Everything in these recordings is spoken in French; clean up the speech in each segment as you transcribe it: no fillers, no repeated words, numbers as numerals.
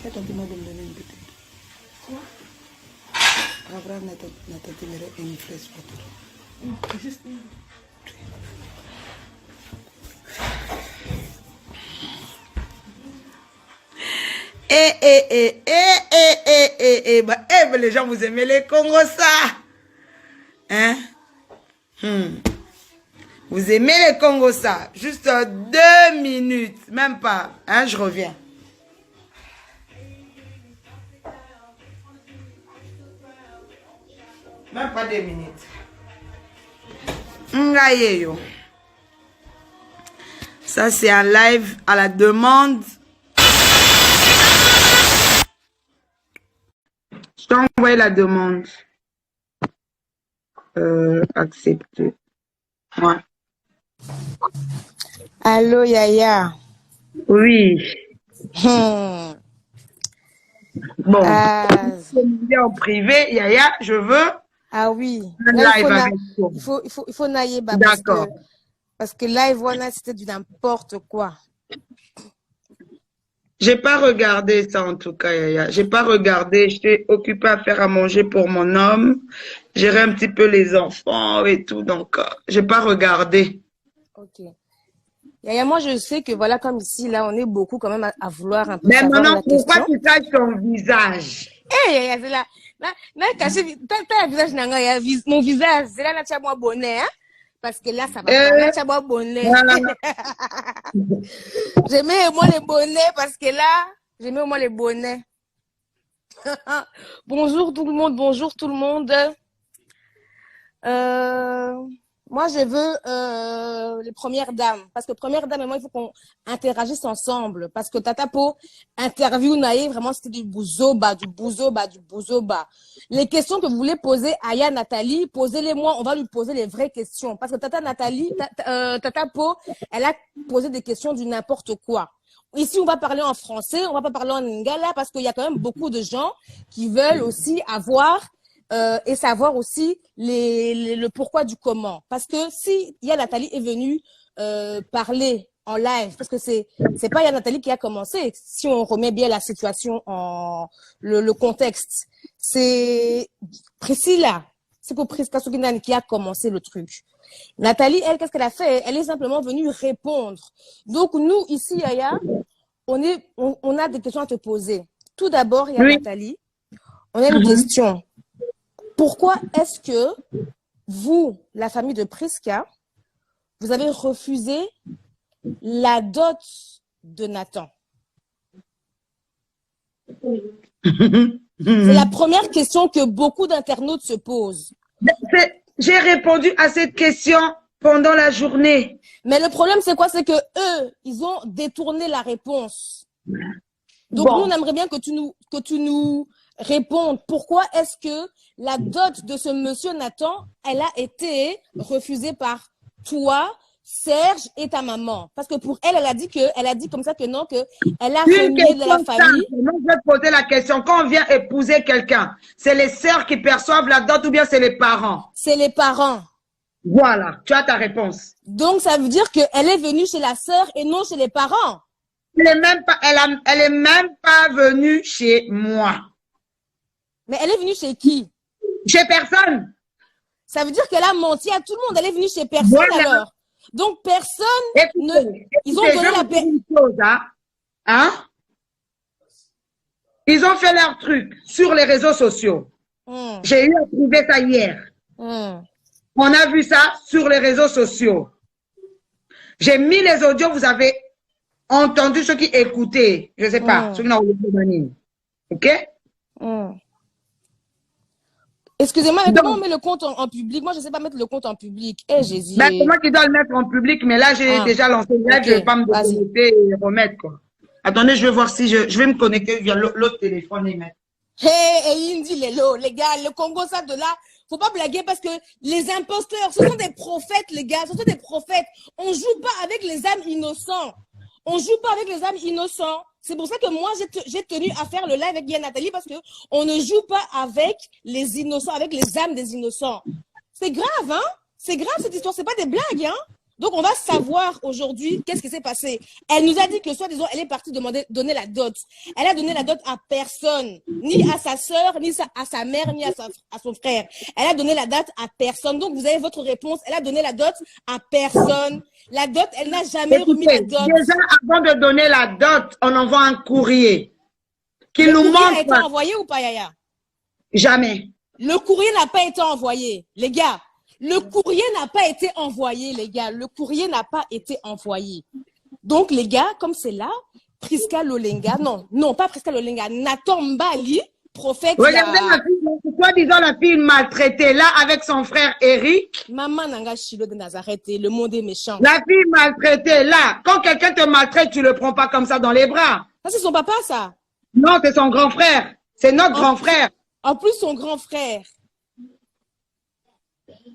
Tati madame donne une petite. Quoi? Abraham n'a tati mere une fraise pour toi. Juste une. Bah, les gens, vous aimez les Congos, ça? Hein? Vous aimez les Congos, ça? Juste 2 minutes, même pas. Hein, je reviens. Même pas 2 minutes. Ngayeyo. Ça, c'est un live à la demande. Je t'ai envoyé la demande. Accepter. Ouais. Allô, Yaya. Oui. Bon. En privé, Yaya, je veux. Ah oui. Un Là, live avec toi. il faut nailler. D'accord. Parce que live, voilà, c'était du n'importe quoi. J'ai pas regardé ça en tout cas, Yaya. J'ai pas regardé. J'étais occupée à faire à manger pour mon homme. Gérer un petit peu les enfants et tout. Donc, j'ai pas regardé. Ok. Yaya, moi, je sais que voilà, comme ici, là, on est beaucoup quand même à vouloir un peu Mais savoir maintenant, la pourquoi question. tu caches ton visage? Eh, Yaya, c'est là. Là, caché, t'as un visage, Yaya, mon visage, c'est là, tu as moi bonnet, hein? Parce que là, ça va pas. Là, tu as moi bonnet. J'aimais moi les bonnets parce que là, j'aimais moi les bonnets. Bonjour tout le monde, bonjour tout le monde. Moi, je veux les premières dames. Parce que première dame et moi, il faut qu'on interagisse ensemble. Parce que Tata Po, interview naïe, vraiment, c'était du bouzoba, du bouzoba, du bouzoba. Les questions que vous voulez poser à Aya Nathalie, posez-les-moi, on va lui poser les vraies questions. Parce que Tata Po, elle a posé des questions du n'importe quoi. Ici, on va parler en français, on va pas parler en lingala, parce qu'il y a quand même beaucoup de gens qui veulent aussi avoir et savoir aussi le pourquoi du comment. Parce que si Aya Nathalie est venue parler en live, parce que c'est pas Aya Nathalie qui a commencé, si on remet bien la situation en le contexte, c'est Priscilla, c'est pour Priscilla Sokinan qui a commencé le truc. Nathalie, elle, qu'est-ce qu'elle a fait? Elle est simplement venue répondre. Donc, nous, ici, Yaya, on a des questions à te poser. Tout d'abord, Yaya Nathalie, on a une question. Pourquoi est-ce que vous, la famille de Prisca, vous avez refusé la dot de Nathan? C'est la première question que beaucoup d'internautes se posent. J'ai répondu à cette question pendant la journée. Mais le problème, c'est quoi? C'est que eux, ils ont détourné la réponse. Donc, nous, on aimerait bien que tu nous répondes. Pourquoi est-ce que la dot de ce monsieur Nathan, elle a été refusée par toi, Serge et ta maman? Parce que pour elle, elle a dit comme ça que non, que elle a renié de la famille. Moi, je vais poser la question. Quand on vient épouser quelqu'un, c'est les sœurs qui perçoivent la dot ou bien c'est les parents? C'est les parents. Voilà, tu as ta réponse. Donc, ça veut dire qu'elle est venue chez la sœur et non chez les parents. Elle est même pas venue chez moi. Mais elle est venue chez qui? Chez personne. Ça veut dire qu'elle a menti à tout le monde. Elle est venue chez personne, voilà. Alors. Donc, personne ils ont donné la chose, hein? Ils ont fait leur truc sur les réseaux sociaux. J'ai eu à trouver ça hier. On a vu ça sur les réseaux sociaux. J'ai mis les audios, vous avez entendu ceux qui écoutaient. Je ne sais pas, ceux qui n'ont pas eu. OK? Excusez-moi, mais comment on met le compte en public? Moi, je ne sais pas mettre le compte en public. Eh, Jésus. Ben, c'est moi qui dois le mettre en public, mais là, j'ai déjà lancé le live, je ne vais pas me déconnecter et remettre, quoi. Attendez, je vais voir si je vais me connecter via l'autre téléphone et mettre. Hey, Indi Lelo, les gars, le Congo, ça de là, faut pas blaguer parce que les imposteurs, ce sont des prophètes, les gars, ce sont des prophètes. On joue pas avec les âmes innocents. On joue pas avec les âmes innocents. C'est pour ça que moi, j'ai tenu à faire le live avec Aya Nathalie parce que on ne joue pas avec les innocents, avec les âmes des innocents. C'est grave, hein? C'est grave cette histoire, c'est pas des blagues, hein? Donc, on va savoir aujourd'hui qu'est-ce qui s'est passé. Elle nous a dit que, soi-disant, elle est partie donner la dot. Elle a donné la dot à personne, ni à sa sœur, ni à sa mère, ni à son frère. Elle a donné la dot à personne. Donc, vous avez votre réponse. Elle a donné la dot à personne. La dot, elle n'a jamais remis la dot. Déjà, avant de donner la dot, on envoie un courrier qui nous montre. Le courrier a été envoyé ou pas, Yaya? Jamais. Le courrier n'a pas été envoyé, les gars. Le courrier n'a pas été envoyé, les gars. Le courrier n'a pas été envoyé. Donc, les gars, comme c'est là, Priska Lolenga, non, pas Priska Lolenga, Nathan Mbali, prophète. Regardez la fille, soi-disant la fille maltraitée, là, avec son frère Eric. Maman Nanga Chilo de Nazareth, le monde est méchant. La fille maltraitée, là, quand quelqu'un te maltraite, tu le prends pas comme ça dans les bras. Ça, c'est son papa, ça? Non, c'est son grand frère. C'est notre grand frère. En plus, son grand frère.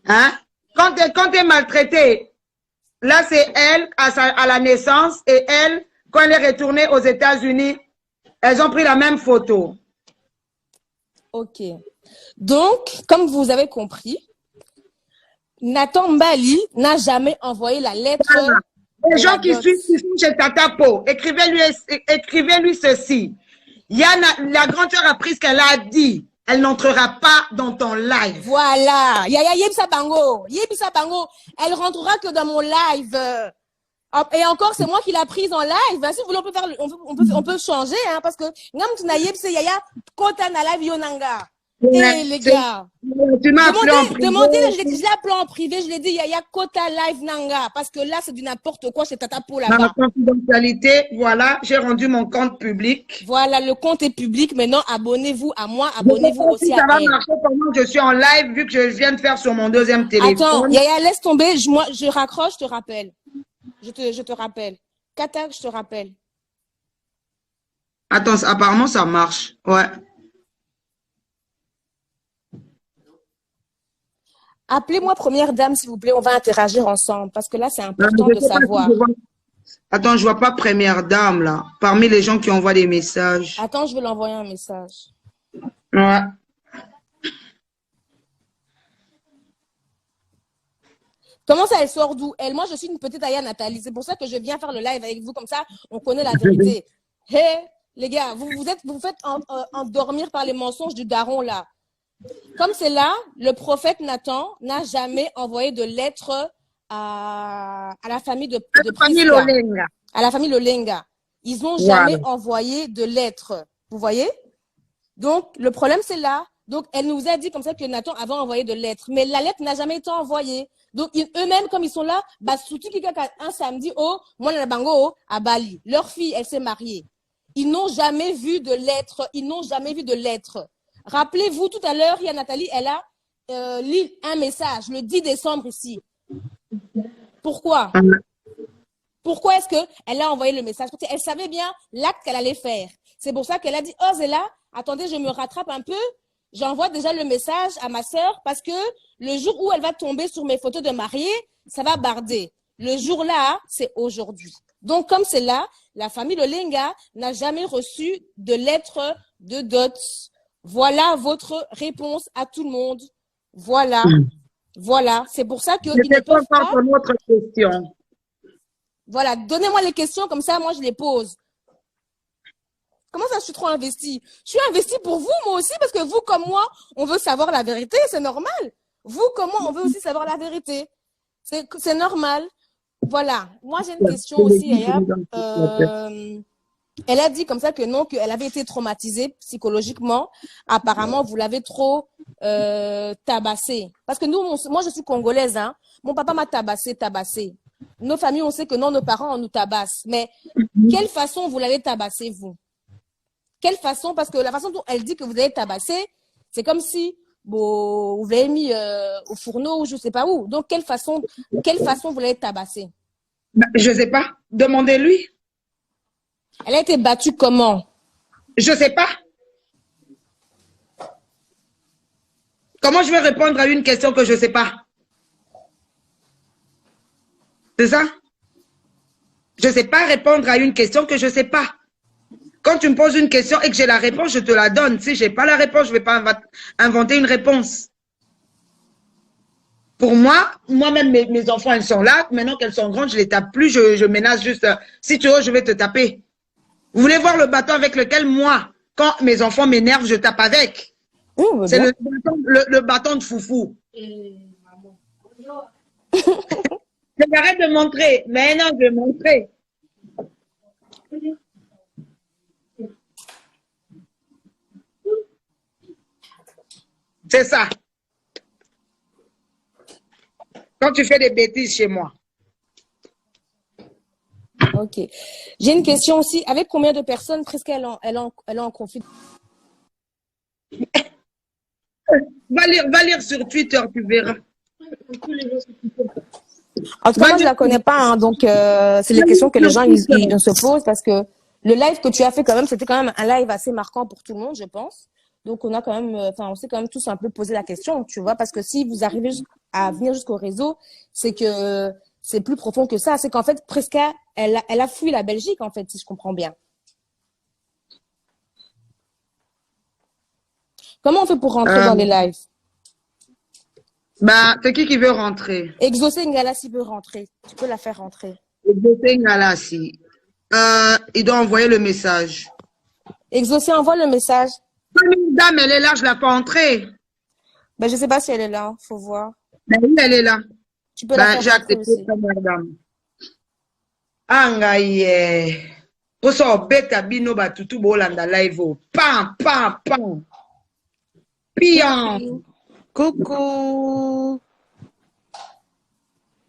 Hein? Quand tu es maltraitée, là, c'est elle à la naissance et elle, quand elle est retournée aux États-Unis, elles ont pris la même photo. Ok. Donc, comme vous avez compris, Nathan Mbali n'a jamais envoyé la lettre. Voilà. Les gens qui sont chez Tata Po, écrivez-lui ceci. La grande sœur a pris ce qu'elle a dit. Elle n'entrera pas dans ton live. Voilà. Yebisa Bango. Elle rentrera que dans mon live. Et encore, c'est moi qui l'a prise en live. Si vous voulez, on peut changer, hein, parce que Yaya Kota na live Yonanga. Les gars. Tu m'as appelé en privé. Demandez, je l'ai appelé en privé, je l'ai dit Yaya Kota live Nanga. Parce que là, c'est du n'importe quoi chez Tata Po là-bas. Dans la confidentialité, voilà, j'ai rendu mon compte public. Voilà, le compte est public. Maintenant, abonnez-vous à moi, abonnez-vous aussi à elle. Ça va marcher pendant que je suis en live, vu que je viens de faire sur mon deuxième téléphone. Attends, Yaya, laisse tomber. Moi, je raccroche, je te rappelle. Je te rappelle. Kata, je te rappelle. Attends, apparemment, ça marche. Ouais. Appelez-moi première dame, s'il vous plaît. On va interagir ensemble. Parce que là, c'est important de savoir. Attends, je vois pas première dame, là. Parmi les gens qui envoient des messages. Attends, je vais l'envoyer un message. Ouais. Comment ça, elle sort d'où? Elle, moi, je suis une petite Aya Nathalie. C'est pour ça que je viens faire le live avec vous. Comme ça, on connaît la vérité. Hé, les gars, vous vous faites endormir par les mensonges du daron, là. Comme c'est là, le prophète Nathan n'a jamais envoyé de lettre à la famille de Priska. À la famille Lolenga. Ils n'ont jamais envoyé de lettre. Vous voyez? Donc, le problème, c'est là. Donc, elle nous a dit comme ça que Nathan avait envoyé de lettres. Mais la lettre n'a jamais été envoyée. Donc, eux-mêmes, comme ils sont là, un samedi, moi, la bango, à Bali. Leur fille, elle s'est mariée. Ils n'ont jamais vu de lettre. Ils n'ont jamais vu de lettre. Rappelez-vous, tout à l'heure, il y a Nathalie, elle a lu un message le 10 décembre ici. Pourquoi? Pourquoi est-ce qu'elle a envoyé le message? Parce qu'elle savait bien l'acte qu'elle allait faire. C'est pour ça qu'elle a dit, oh Zéla, attendez, je me rattrape un peu. J'envoie déjà le message à ma sœur parce que le jour où elle va tomber sur mes photos de mariée, ça va barder. Le jour-là, c'est aujourd'hui. Donc, comme c'est là, la famille Lolenga n'a jamais reçu de lettre de dot. Voilà votre réponse à tout le monde. Voilà. Voilà. C'est pour ça que. Je ne pas encore pour notre question. Voilà. Donnez-moi les questions, comme ça, moi, je les pose. Comment ça, je suis trop investie? Je suis investie pour vous, moi aussi, parce que vous, comme moi, on veut savoir la vérité, c'est normal. Vous, comme moi, on veut aussi savoir la vérité. C'est normal. Voilà. Moi, j'ai une question aussi, Aya. Elle a dit comme ça que non, qu'elle avait été traumatisée psychologiquement. Apparemment, vous l'avez trop tabassée. Parce que nous, moi, je suis congolaise. Hein. Mon papa m'a tabassé. Nos familles, on sait que non, nos parents, on nous tabasse. Mais quelle façon vous l'avez tabassée, vous? Quelle façon? Parce que la façon dont elle dit que vous avez tabassé, c'est comme si vous l'avez mis au fourneau ou je ne sais pas où. Donc, quelle façon vous l'avez tabassée? Je ne sais pas. Demandez-lui. Elle a été battue comment? Je ne sais pas. Comment je vais répondre à une question que je ne sais pas? C'est ça? Je ne sais pas répondre à une question que je ne sais pas. Quand tu me poses une question et que j'ai la réponse, je te la donne. Si je n'ai pas la réponse, je ne vais pas inventer une réponse. Pour moi, moi-même, mes enfants, elles sont là. Maintenant qu'elles sont grandes, je les tape plus. Je menace juste, si tu veux, je vais te taper. Vous voulez voir le bâton avec lequel moi, quand mes enfants m'énervent, je tape avec? C'est le bâton de foufou. J'arrête de montrer. Mais non, je vais montrer. C'est ça. Quand tu fais des bêtises chez moi. Ok. J'ai une question aussi. Avec combien de personnes presque elle est en conflit? Va lire sur Twitter, tu verras. En tout cas, moi, je ne la connais pas. Hein, donc, c'est les questions que les gens ils se posent parce que le live que tu as fait, quand même, c'était quand même un live assez marquant pour tout le monde, je pense. Donc, on a quand même, on s'est quand même tous un peu posé la question, tu vois, parce que si vous arrivez à venir jusqu'au réseau, c'est que c'est plus profond que ça. C'est qu'en fait, Prisca, elle a fui la Belgique, en fait, si je comprends bien. Comment on fait pour rentrer dans les lives? Bah, c'est qui veut rentrer? Exaucé Ngalassi veut rentrer. Tu peux la faire rentrer. Exaucé Ngalassi. Il doit envoyer le message. Exaucé, envoie le message. Une dame, elle est là, je ne l'ai pas entrée. Ben, je ne sais pas si elle est là, faut voir. Ben oui, elle est là. Tu peux la faire j'ai accepté première dame. Angaye. Pour ça, bête bino batutu bolanda live. Pam, pam, pam. Pian. Coucou.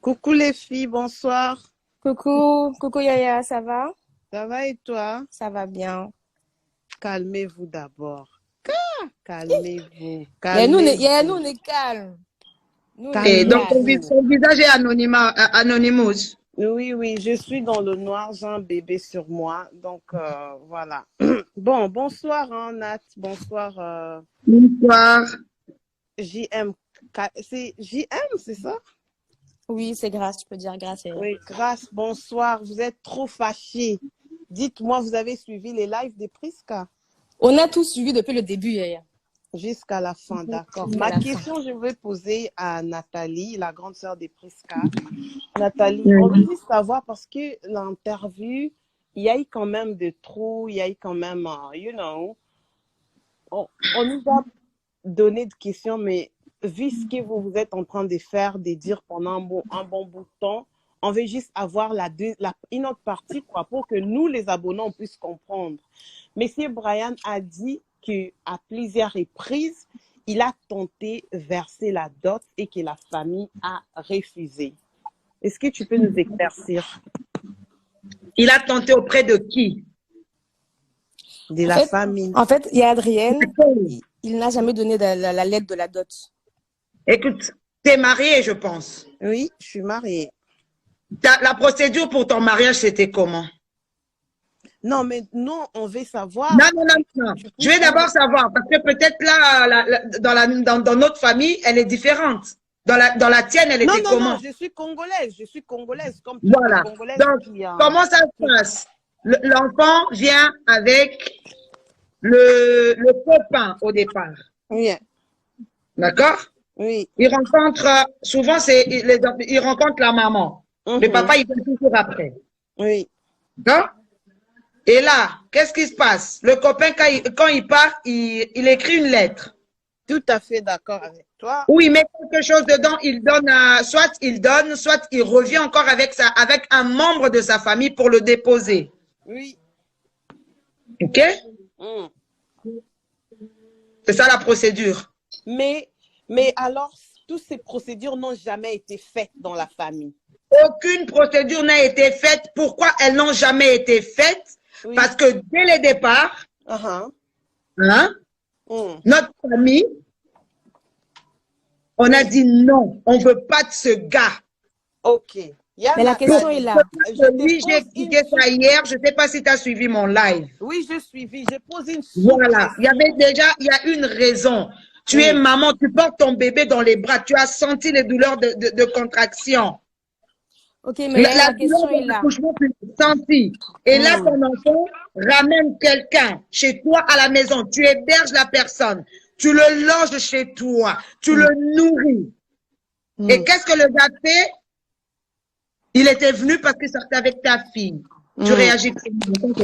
Coucou les filles, bonsoir. Coucou Yaya, ça va? Ça va et toi? Ça va bien. Calmez-vous d'abord. Calmez-vous. Nous, on est calme. Et donc, son visage est anonymous. Oui, je suis dans le noir, j'ai un bébé sur moi. Donc, voilà. Bon, bonsoir, hein, Nat. Bonsoir. Bonsoir. JM. C'est JM, c'est ça? Oui, c'est Grâce, tu peux dire Grâce. Oui, Grâce, bonsoir. Vous êtes trop fâchés. Dites-moi, vous avez suivi les lives de Prisca? On a tout suivi depuis le début, Yaya. Jusqu'à la fin, d'accord. Ma question, je vais poser à Nathalie, la grande sœur de Prisca. Nathalie, on veut juste savoir parce que l'interview, il y a eu quand même des trous, il y a eu quand même, on nous a donné des questions, mais vu ce que vous êtes en train de faire, de dire pendant un bon bout de temps, on veut juste avoir une autre partie quoi, pour que nous, les abonnés, on puisse comprendre. Monsieur Brian a dit qu'à plusieurs reprises, il a tenté de verser la dot et que la famille a refusé. Est-ce que tu peux nous éclaircir? Il a tenté auprès de qui? De la famille. En fait, il y a Adrienne, il n'a jamais donné la lettre de la dot. Écoute, tu es mariée, je pense. Oui, je suis mariée. La procédure pour ton mariage, c'était comment? Non, mais nous, on veut savoir. Non. Je vais d'abord savoir, parce que peut-être là, dans notre famille, elle est différente. Dans la tienne, elle était comment? Non, je suis congolaise. Comme voilà. Congolaise donc, comment ça se passe? L'enfant vient avec le copain au départ. Oui. D'accord? Oui. Il rencontre, souvent, il rencontre la maman. Le papa, il vient toujours après. Oui. D'accord? Et là, qu'est-ce qui se passe? Le copain, quand il part, il écrit une lettre. Tout à fait d'accord avec toi. Ou il met quelque chose dedans, il donne, soit il revient encore avec un membre de sa famille pour le déposer. Oui. OK? C'est ça la procédure. Mais alors, toutes ces procédures n'ont jamais été faites dans la famille. Aucune procédure n'a été faite. Pourquoi elles n'ont jamais été faites? Oui. Parce que dès le départ, notre famille, on a dit non, on ne veut pas de ce gars. OK. Mais la question est là. Oui, j'ai expliqué ça hier. Je ne sais pas si tu as suivi mon live. Oui, j'ai suivi. J'ai posé une Voilà. Il y a une raison. Tu es maman, tu portes ton bébé dans les bras. Tu as senti les douleurs de contraction. Ok, mais la question est là. Senti. Et là, ton enfant ramène quelqu'un chez toi à la maison. Tu héberges la personne. Tu le loges chez toi. Tu le nourris. Et qu'est-ce que le gars fait? Il était venu parce qu'il sortait avec ta fille. Tu réagis donc,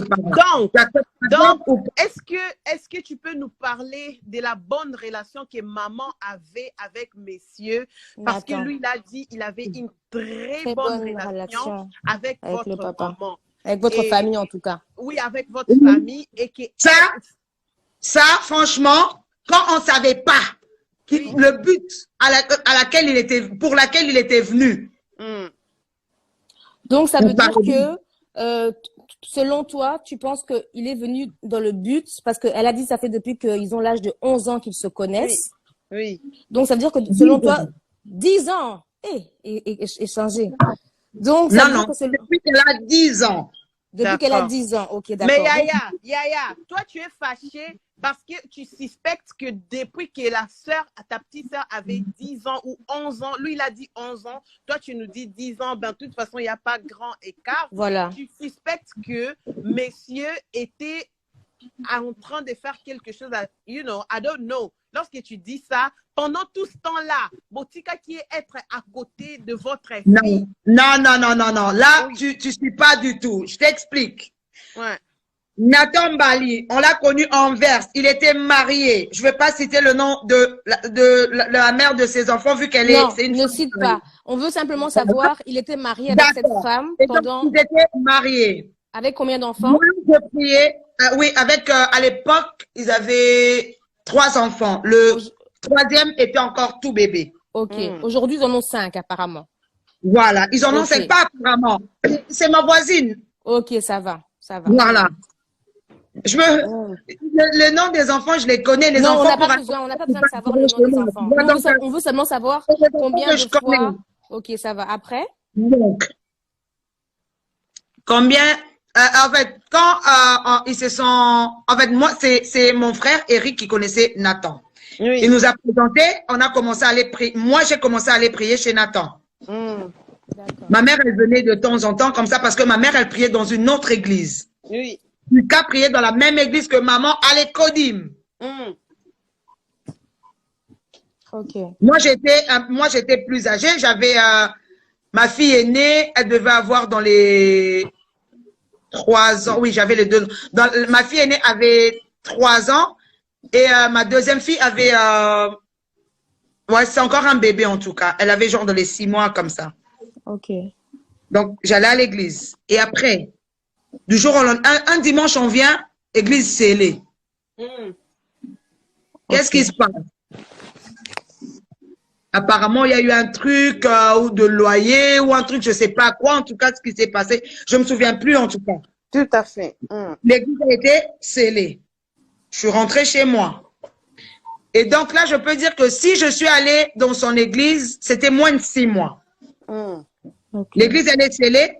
est-ce que tu peux nous parler de la bonne relation que maman avait avec messieurs? Parce que lui, il a dit qu'il avait une très bonne relation avec votre maman. Avec votre famille, en tout cas. Oui, avec votre famille. Et que ça, franchement, quand on ne savait pas le but pour laquelle il était venu. Donc, ça veut dire que, selon toi, tu penses qu'il est venu dans le but, parce qu'elle a dit que ça fait depuis qu'ils ont l'âge de 11 ans qu'ils se connaissent. Oui. Donc, ça veut dire que, selon toi, 10 ans, changé. Donc, ça veut dire que depuis qu'elle a 10 ans. Depuis qu'elle a 10 ans, ok, d'accord. Mais Yaya, toi, tu es fâchée parce que tu suspectes que depuis que ta petite sœur avait 10 ans ou 11 ans, lui, il a dit 11 ans, toi, tu nous dis 10 ans, ben, de toute façon, il n'y a pas grand écart. Voilà. Tu suspectes que messieurs étaient en train de faire quelque chose, I don't know. Lorsque tu dis ça, pendant tout ce temps-là, Botika qui est être à côté de votre fille. Non. Là, tu ne suis pas du tout. Je t'explique. Ouais. Nathan Bali, on l'a connu en Verse. Il était marié. Je ne vais pas citer le nom de la mère de ses enfants vu qu'elle est. C'est une ne cite pas. On veut simplement savoir, il était marié avec cette femme pendant. Ils étaient mariés. Avec combien d'enfants? Moi, je priais. Oui, avec à l'époque, ils avaient 3 enfants. Le 3e était encore tout bébé. Ok. Aujourd'hui, ils en ont 5 apparemment. Voilà. Ils en ont 5 pas apparemment. C'est ma voisine. Ok, ça va. Voilà. Le nom des enfants, je les connais. Les enfants, on n'a pas besoin de savoir le nom des enfants. On veut seulement savoir combien de fois. Ok, ça va. Après? Donc, combien... en fait, quand ils se sont... En fait, moi, c'est mon frère Eric qui connaissait Nathan. Oui. Il nous a présenté, on a commencé à aller prier. Moi, j'ai commencé à aller prier chez Nathan. Ma mère, elle venait de temps en temps comme ça parce que ma mère, elle priait dans une autre église. Oui. Lucas priait dans la même église que maman à l'Écodim. Ok. Moi, j'étais plus âgée. J'avais... ma fille est née, elle devait avoir dans les 3 ans. Oui, j'avais les 2. Ma fille aînée avait 3 ans et ma deuxième fille avait... ouais, c'est encore un bébé en tout cas. Elle avait genre dans les 6 mois comme ça. Ok. Donc, j'allais à l'église. Et après, du jour au lendemain, un dimanche, on vient, église scellée. Qu'est-ce qui se passe? Apparemment, il y a eu un truc ou de loyer ou un truc, je ne sais pas quoi. En tout cas, ce qui s'est passé, je ne me souviens plus en tout cas. Tout à fait. L'église a été scellée. Je suis rentrée chez moi. Et donc là, je peux dire que si je suis allée dans son église, c'était moins de 6 mois. Okay. L'église, elle est scellée.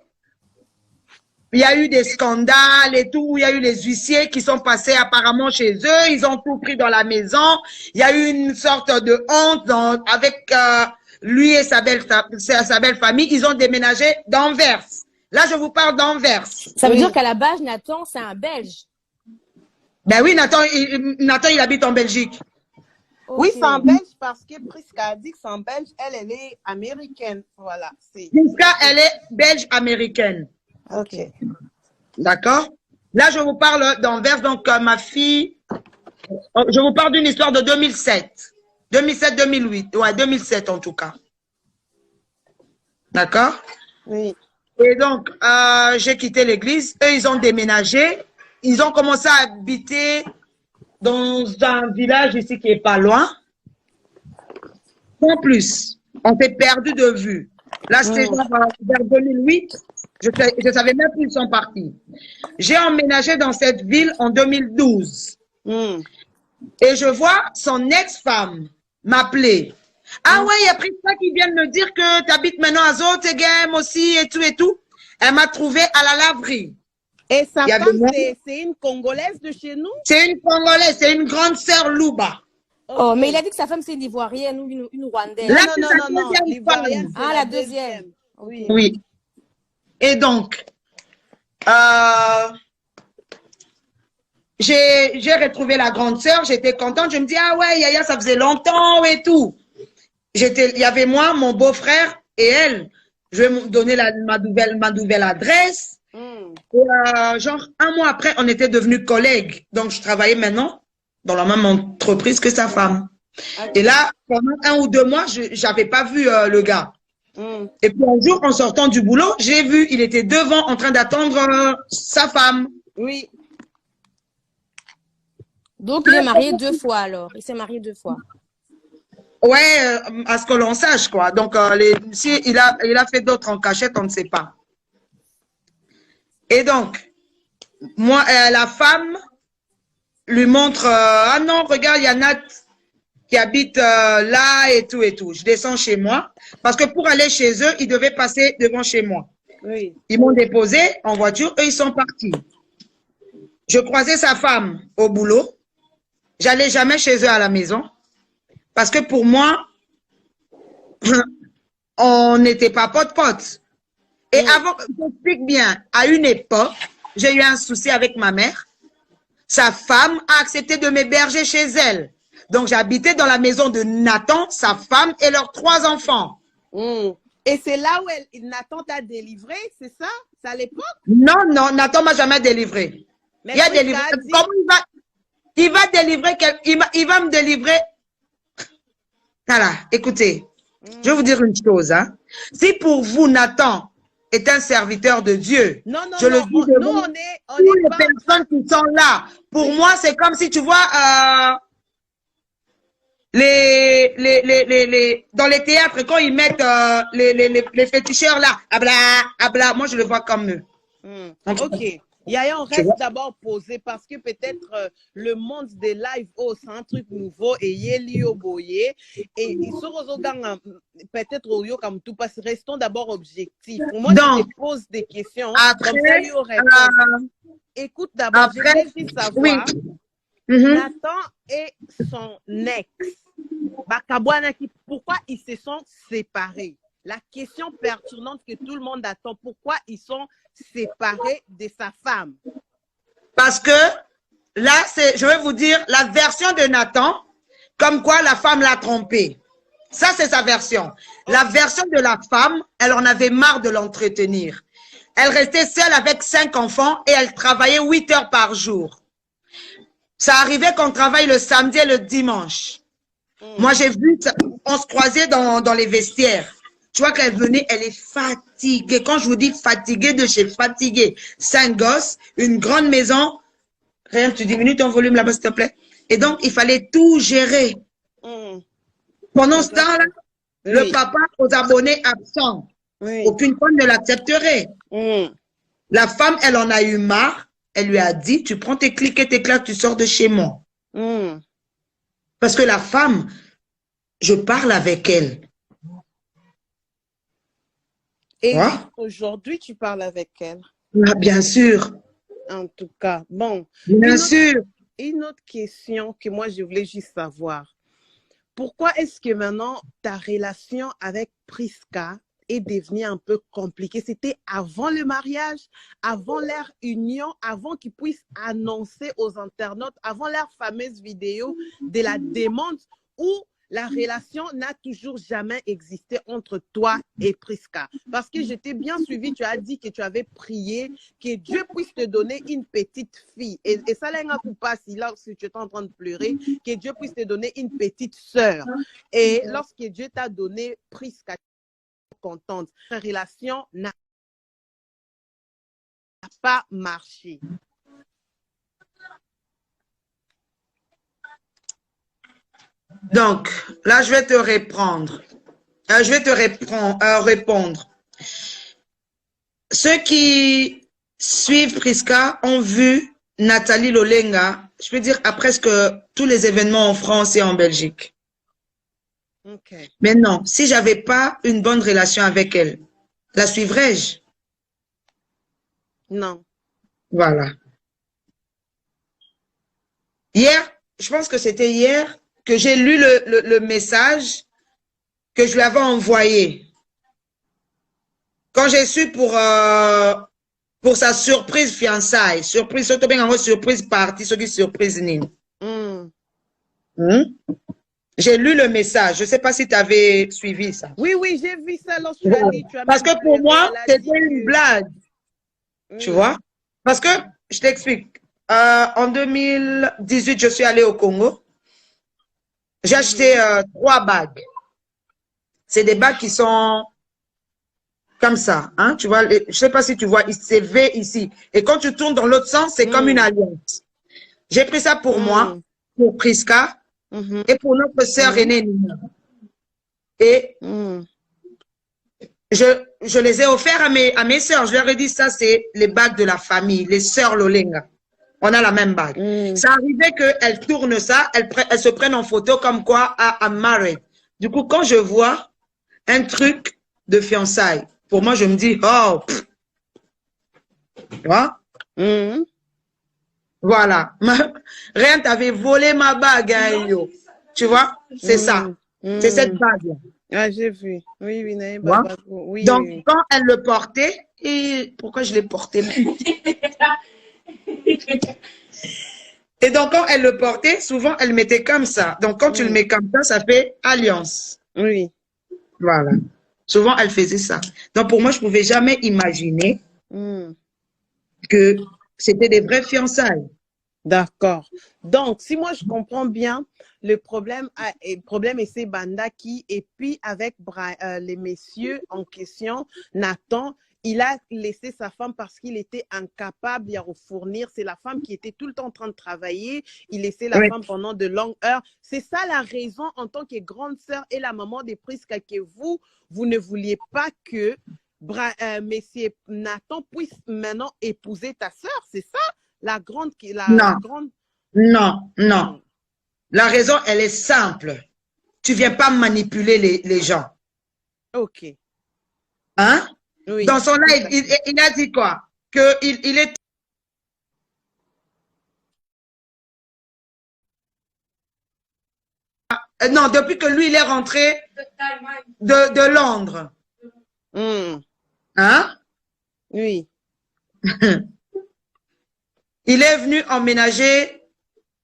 Il y a eu des scandales et tout. Il y a eu les huissiers qui sont passés apparemment chez eux. Ils ont tout pris dans la maison. Il y a eu une sorte de honte avec lui et sa belle famille. Ils ont déménagé d'Anvers. Là, je vous parle d'Anvers. Ça veut dire qu'à la base, Nathan, c'est un Belge. Ben oui, Nathan, il habite en Belgique. Okay. Oui, c'est en Belge parce que Prisca a dit que c'est en Belge. Elle est américaine. Voilà. Prisca, elle est belge-américaine. Ok. D'accord. Là, je vous parle d'Anvers. Donc, ma fille, je vous parle d'une histoire de 2007. 2007-2008. Ouais, 2007 en tout cas. D'accord. Oui. Et donc, j'ai quitté l'église. Eux, ils ont déménagé. Ils ont commencé à habiter dans un village ici qui est pas loin. En plus, on s'est perdu de vue. Là, c'était vers 2008. Je ne savais même plus où ils sont partis. J'ai emménagé dans cette ville en 2012. Et je vois son ex-femme m'appeler. Ah ouais, il y a Prisca qui vient de me dire que tu habites maintenant à Zotegem aussi et tout et tout. Elle m'a trouvé à la laverie. Et sa femme, c'est une Congolaise de chez nous? C'est une Congolaise, c'est une grande sœur Louba. Oh, mais il a dit que sa femme, c'est une Ivoirienne ou une Rwandaise. Là, non, l'Ivoirienne, ah, la deuxième. Oui. Oui. Et donc, j'ai retrouvé la grande sœur, j'étais contente. Je me dis, ah ouais, Yaya, ça faisait longtemps et tout. il y avait moi, mon beau-frère et elle. Je vais me donner ma nouvelle adresse. Et, genre, un mois après, on était devenus collègues. Donc, je travaillais maintenant dans la même entreprise que sa femme. Et là, pendant 1 ou 2 mois, je n'avais pas vu le gars. Et puis un jour, en sortant du boulot, j'ai vu, il était devant en train d'attendre sa femme. Oui. Donc, il est marié 2 fois alors. Il s'est marié 2 fois. Ouais, à ce que l'on sache, quoi. Donc, si il a fait d'autres en cachette, on ne sait pas. Et donc, moi, la femme lui montre, ah non, regarde, il y a Nat qui habite là et tout et tout. Je descends chez moi parce que pour aller chez eux, ils devaient passer devant chez moi. Oui. Ils m'ont déposé en voiture, eux, ils sont partis. Je croisais sa femme au boulot. J'allais jamais chez eux à la maison parce que pour moi, on n'était pas pote-pote. Et avant, j'explique bien, à une époque, j'ai eu un souci avec ma mère. Sa femme a accepté de m'héberger chez elle. Donc, j'habitais dans la maison de Nathan, sa femme et leurs 3 enfants. Et c'est là où Nathan t'a délivré, c'est ça? C'est à l'époque? Non, non, Nathan m'a jamais délivré. Mais Il a délivré. Comment il va délivrer il va me délivrer. Voilà, écoutez, je vais vous dire une chose. Hein. Si pour vous, Nathan est un serviteur de Dieu, non, je le dis de nous, vous, on toutes les personnes qui sont là, pour moi, c'est comme si tu vois dans les théâtres, quand ils mettent les féticheurs là, abla, moi je le vois comme eux. Ok. Yaya, on reste d'abord posé parce que peut-être le monde des lives, c'est un truc nouveau et Yelio Boye. Et ils sont peut-être au yo comme tout passe. Restons d'abord objectifs. Moi, je te pose des questions. Après, écoute d'abord, je voulais juste savoir. Nathan et son ex, pourquoi ils se sont séparés? La question pertinente que tout le monde attend, pourquoi ils sont séparés de sa femme? Parce que là, je vais vous dire la version de Nathan, comme quoi la femme l'a trompé. Ça, c'est sa version. La version de la femme, elle en avait marre de l'entretenir. Elle restait seule avec 5 enfants et elle travaillait 8 heures par jour. Ça arrivait qu'on travaille le samedi et le dimanche. Moi, j'ai vu, on se croisait dans les vestiaires. Tu vois qu'elle venait, elle est fatiguée. Quand je vous dis fatiguée de chez fatiguée, 5 gosses, une grande maison. Rien, tu diminues ton volume là-bas, s'il te plaît. Et donc, il fallait tout gérer. Pendant ce temps-là, le papa aux abonnés absents. Aucune femme ne l'accepterait. La femme, elle en a eu marre. Elle lui a dit, tu prends tes clics et tes claques, tu sors de chez moi. Parce que la femme, je parle avec elle. Et aujourd'hui, tu parles avec elle? Ah, bien sûr. En tout cas, bon. Bien sûr. Une autre question que moi, je voulais juste savoir. Pourquoi est-ce que maintenant, ta relation avec Prisca est devenue un peu compliquée? C'était avant le mariage, avant leur union, avant qu'ils puissent annoncer aux internautes, avant leur fameuse vidéo de la demande où la relation n'a toujours jamais existé entre toi et Prisca. Parce que je t'ai bien suivi, tu as dit que tu avais prié que Dieu puisse te donner une petite fille. Et ça, là, si lorsque tu es en train de pleurer, que Dieu puisse te donner une petite sœur. Et lorsque Dieu t'a donné Prisca, tu es contente. La relation n'a pas marché. Donc, là, je vais te répondre. Répondre. Ceux qui suivent Prisca ont vu Nathalie Lolenga, je peux dire, à presque tous les événements en France et en Belgique. Okay. Mais non, si j'avais pas une bonne relation avec elle, la suivrais-je? Non. Voilà. Hier, je pense que c'était hier, que j'ai lu le message que je lui avais envoyé. Quand j'ai su pour sa surprise fiançailles, surprise partie, ce qui surprise nine. J'ai lu le message. Je ne sais pas si tu avais suivi ça. Oui, oui, j'ai vu ça lorsque tu as dit. Parce que pour moi, c'était une blague. Tu vois? Parce que, je t'explique. En 2018, je suis allée au Congo. J'ai acheté 3 bagues. C'est des bagues qui sont comme ça. Hein? Tu vois, je ne sais pas si tu vois, c'est V ici. Et quand tu tournes dans l'autre sens, c'est comme une alliance. J'ai pris ça pour moi, pour Priska, et pour notre sœur aînée Nina. Et je les ai offerts à mes sœurs. Je leur ai dit, ça, c'est les bagues de la famille, les sœurs Lolenga. On a la même bague. Ça arrivait qu'elles tournent ça, elles se prennent en photo comme quoi, I'm married. Du coup, quand je vois un truc de fiançailles, pour moi, je me dis, oh, pff. Tu vois? Voilà. Rien, t'avais volé ma bague, hein, yo. Tu vois? C'est ça. C'est cette bague-là. Ah, j'ai vu. Oui, oui, oui. Donc, quand elle le portait, et pourquoi je l'ai porté même? Et donc, quand elle le portait, souvent, elle mettait comme ça. Donc, quand tu le mets comme ça fait alliance. Oui. Voilà. Souvent, elle faisait ça. Donc, pour moi, je ne pouvais jamais imaginer que c'était des vraies fiançailles. D'accord. Donc, si moi, je comprends bien, le problème est ces Bandaki, et puis avec les messieurs en question, Nathan, il a laissé sa femme parce qu'il était incapable de fournir. C'est la femme qui était tout le temps en train de travailler. Il laissait la femme pendant de longues heures. C'est ça la raison en tant que grande sœur et la maman des Priska que vous ne vouliez pas que Monsieur Nathan puisse maintenant épouser ta sœur. C'est ça la grande... Non. La raison, elle est simple. Tu ne viens pas manipuler les gens. OK. Hein? Oui. Dans son live, il a dit quoi? Il est... Non, depuis que lui, il est rentré de Londres. Hein? Oui. Il est venu emménager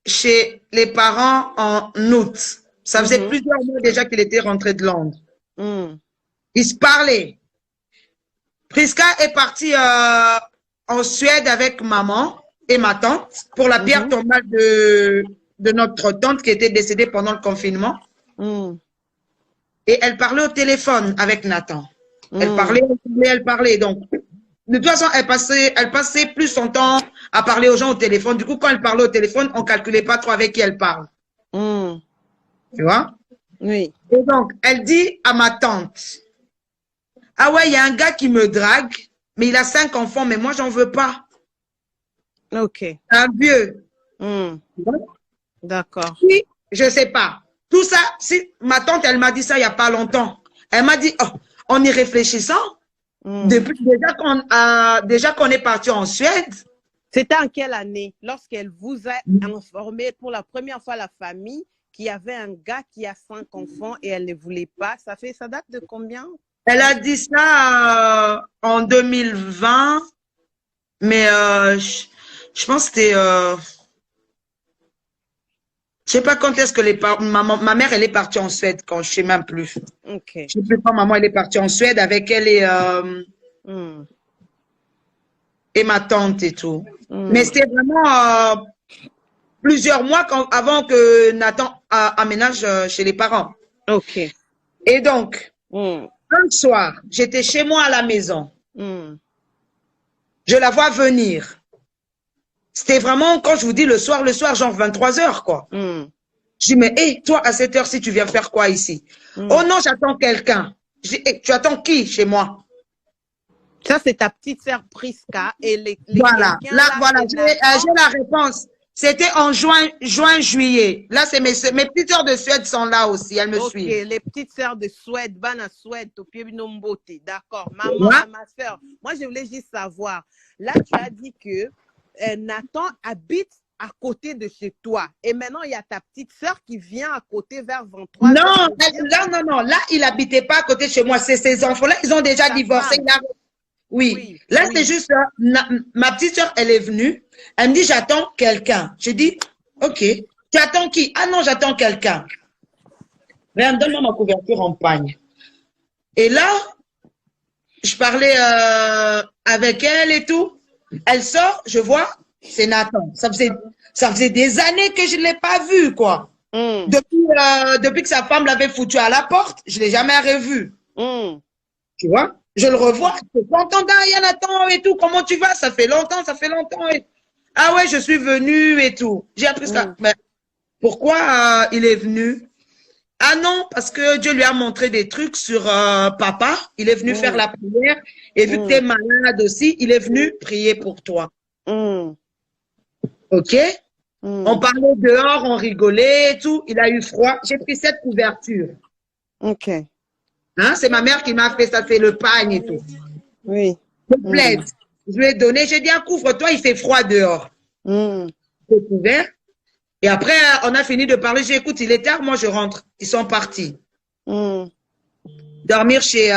chez les parents en août. Ça faisait plusieurs mois déjà qu'il était rentré de Londres. Ils se parlaient. Priska est partie en Suède avec maman et ma tante pour la pierre tombale de notre tante qui était décédée pendant le confinement. Et elle parlait au téléphone avec Nathan. Elle parlait. Donc, de toute façon, elle passait plus son temps à parler aux gens au téléphone. Du coup, quand elle parlait au téléphone, on ne calculait pas trop avec qui elle parle. Tu vois? Oui. Et donc, elle dit à ma tante, ah ouais, il y a un gars qui me drague, mais il a 5 enfants, mais moi, j'en veux pas. OK. Un vieux. D'accord. Oui, je sais pas. Tout ça, si ma tante, elle m'a dit ça il n'y a pas longtemps. Elle m'a dit, oh, en y réfléchissant, depuis déjà qu'on est parti en Suède. C'était en quelle année? Lorsqu'elle vous a informé pour la première fois la famille qu'il y avait un gars qui a 5 enfants et elle ne voulait pas. Ça date de combien? Elle a dit ça en 2020, mais je pense que c'était... je sais pas quand est-ce que ma mère, elle est partie en Suède, quand je sais même plus. OK. Je sais plus quand maman, elle est partie en Suède avec elle et ma tante et tout. Mais c'était vraiment plusieurs mois avant que Nathan aménage chez les parents. OK. Et donc, un soir, j'étais chez moi à la maison. Je la vois venir. C'était vraiment, quand je vous dis le soir, genre 23 h, quoi. Je dis, mais hé, toi, à cette heure-ci, tu viens faire quoi ici? Oh non, j'attends quelqu'un. Je dis, hey, tu attends qui chez moi? Ça, c'est ta petite sœur Priska. Et voilà, voilà, j'ai la réponse. C'était en juin-juillet. Là, c'est mes petites sœurs de Suède sont là aussi, elles me suivent. Ok, les petites sœurs de Suède, Bana Suède, au pied de d'accord. Maman, ma sœur, moi, je voulais juste savoir. Là, tu as dit que Nathan habite à côté de chez toi. Et maintenant, il y a ta petite sœur qui vient à côté vers 23. Non. Là, il n'habitait pas à côté de chez moi. C'est ces enfants-là, ils ont déjà divorcé. Oui. Là, c'est juste, ma petite sœur, elle est venue. Elle me dit, j'attends quelqu'un. Je dis, ok. Tu attends qui? Ah non, j'attends quelqu'un. Regarde, donne-moi ma couverture en pagne. Et là, je parlais avec elle et tout. Elle sort, je vois, c'est Nathan. Ça faisait des années que je ne l'ai pas vu, quoi. Depuis que sa femme l'avait foutu à la porte, je ne l'ai jamais revu. Tu vois? Je le revois. Je suis content, il y a Nathan et tout. Comment tu vas? Ça fait longtemps, ça fait longtemps. Ah ouais, je suis venue et tout. J'ai appris ça. Mais pourquoi il est venu? Ah non, parce que Dieu lui a montré des trucs sur papa. Il est venu faire la prière. Et vu que tu es malade aussi, il est venu prier pour toi. OK? On parlait dehors, on rigolait et tout. Il a eu froid. J'ai pris cette couverture. OK. Hein? C'est ma mère qui m'a fait ça, fait le pagne et tout. Oui. Le plaid. Je lui ai donné. J'ai dit, ah, couvre-toi, il fait froid dehors. J'ai couvert. Et après, on a fini de parler. J'ai dit, écoute, il est tard, moi je rentre. Ils sont partis. Dormir chez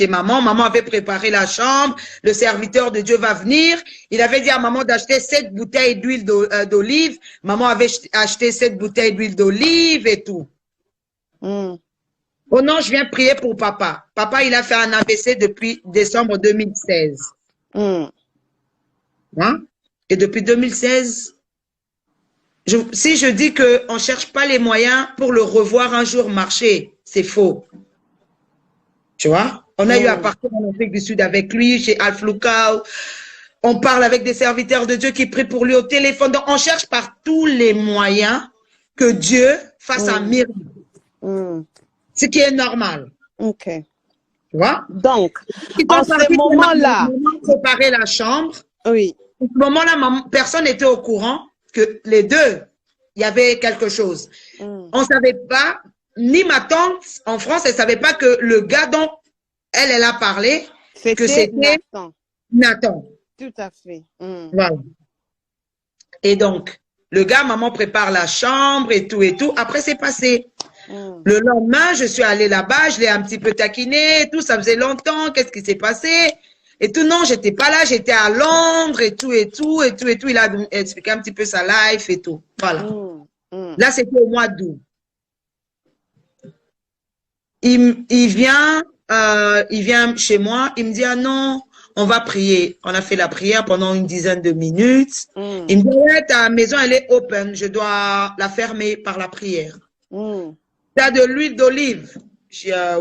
maman. Maman avait préparé la chambre. Le serviteur de Dieu va venir. Il avait dit à maman d'acheter 7 bouteilles d'huile d'olive. Maman avait acheté 7 bouteilles d'huile d'olive et tout. Oh non, je viens prier pour papa. Papa, il a fait un AVC depuis décembre 2016. Hein? Et depuis 2016, si je dis qu'on ne cherche pas les moyens pour le revoir un jour marcher, c'est faux. Tu vois? On a eu à partir en Afrique du Sud avec lui, chez Alfloukao. On parle avec des serviteurs de Dieu qui prient pour lui au téléphone. Donc, on cherche par tous les moyens que Dieu fasse un miracle. Ce qui est normal. OK. Tu vois? Donc, en ce moment-là, préparer la chambre. Oui. À ce moment-là, personne n'était au courant que les deux, il y avait quelque chose. On ne savait pas, ni ma tante en France, elle ne savait pas que le gars dont elle a parlé, que c'était Nathan. Tout à fait. Voilà. Et donc, le gars, maman prépare la chambre et tout et tout. Après, c'est passé. Le lendemain, je suis allée là-bas, je l'ai un petit peu taquiné et tout. Ça faisait longtemps. Qu'est-ce qui s'est passé? Et tout, non, j'étais pas là, j'étais à Londres et tout, et tout, et tout, et tout. Il a expliqué un petit peu sa life et tout. Voilà. Là, c'était au mois d'août. Il vient chez moi, il me dit, ah non, on va prier. On a fait la prière pendant une dizaine de minutes. Il me dit, ouais, ta maison, elle est open, je dois la fermer par la prière. Tu as de l'huile d'olive?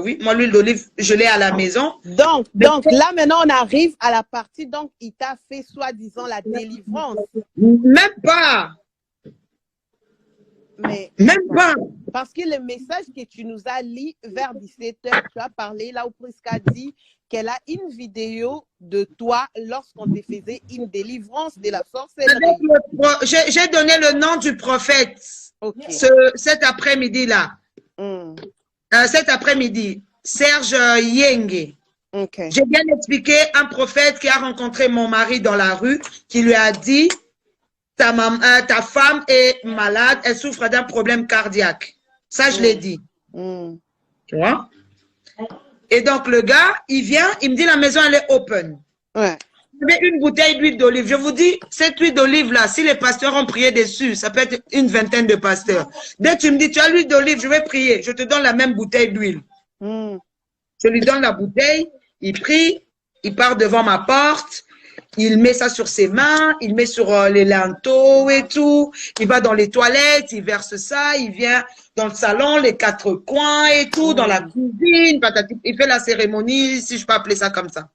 Oui, moi, l'huile d'olive, je l'ai à la maison. Donc, là, maintenant, on arrive à la partie, donc, il t'a fait, soi-disant, la délivrance. Même pas. Mais, même pas. Parce que le message que tu nous as lu vers 17h, tu as parlé, là où Prisca dit qu'elle a une vidéo de toi lorsqu'on te faisait une délivrance de la sorcellerie. J'ai donné le nom du prophète cet après-midi-là. Cet après-midi, Serge Yenge. J'ai bien expliqué un prophète qui a rencontré mon mari dans la rue, qui lui a dit, ta femme est malade, elle souffre d'un problème cardiaque. Ça, je l'ai dit. Tu vois? Et donc, le gars, il vient, il me dit, la maison, elle est open. Je mets une bouteille d'huile d'olive. Je vous dis, cette huile d'olive-là, si les pasteurs ont prié dessus, ça peut être une vingtaine de pasteurs. Dès que tu me dis, tu as l'huile d'olive, je vais prier. Je te donne la même bouteille d'huile. Je lui donne la bouteille, il prie, il part devant ma porte, il met ça sur ses mains, il met sur les linteaux et tout. Il va dans les toilettes, il verse ça, il vient dans le salon, les 4 coins et tout, dans la cuisine. Il fait la cérémonie, si je peux appeler ça comme ça.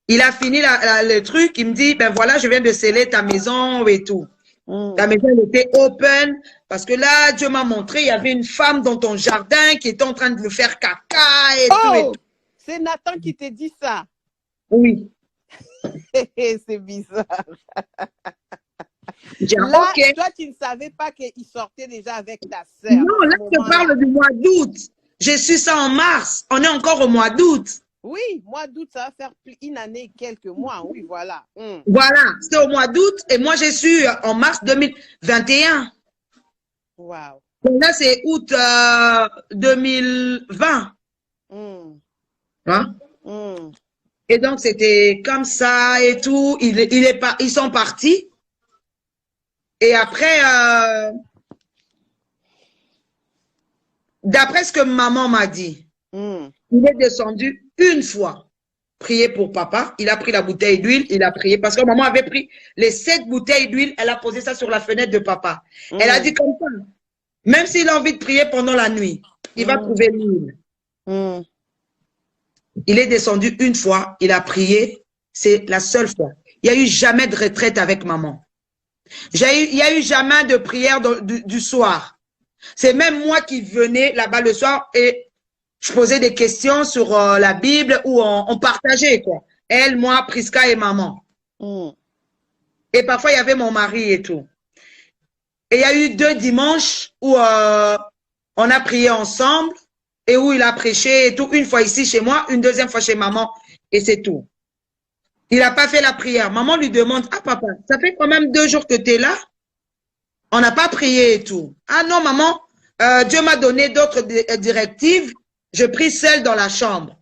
Il a fini le truc, il me dit, ben voilà, je viens de sceller ta maison et tout. Ta maison elle était open, parce que là, Dieu m'a montré, il y avait une femme dans ton jardin qui était en train de le faire caca et tout. Et tout. C'est Nathan qui t'a dit ça? Oui. C'est bizarre. Là, toi, tu ne savais pas qu'il sortait déjà avec ta sœur. Non, là, je parle du mois d'août. J'ai su ça en mars. On est encore au mois d'août. Oui, mois d'août, ça va faire une année, quelques mois. Oui, voilà. Voilà, c'était au mois d'août et moi, j'ai su en mars 2021. Wow. Donc là, c'est août 2020. Hein? Et donc, c'était comme ça et tout. Ils sont partis. Et après, d'après ce que maman m'a dit, il est descendu une fois, prier pour papa. Il a pris la bouteille d'huile, il a prié parce que maman avait pris les 7 bouteilles d'huile, elle a posé ça sur la fenêtre de papa. Elle a dit comme ça, même s'il a envie de prier pendant la nuit, il va trouver l'huile. Il est descendu une fois, il a prié, c'est la seule fois. Il n'y a eu jamais de retraite avec maman. Il n'y a eu jamais de prière du soir. C'est même moi qui venais là-bas le soir et je posais des questions sur la Bible où on partageait, quoi. Elle, moi, Prisca et maman. Et parfois, il y avait mon mari et tout. Et il y a eu 2 dimanches où on a prié ensemble et où il a prêché et tout. Une fois ici chez moi, une deuxième fois chez maman et c'est tout. Il n'a pas fait la prière. Maman lui demande, ah papa, ça fait quand même 2 jours que tu es là. On n'a pas prié et tout. Ah non, maman, Dieu m'a donné d'autres directives. Je prie seule dans la chambre.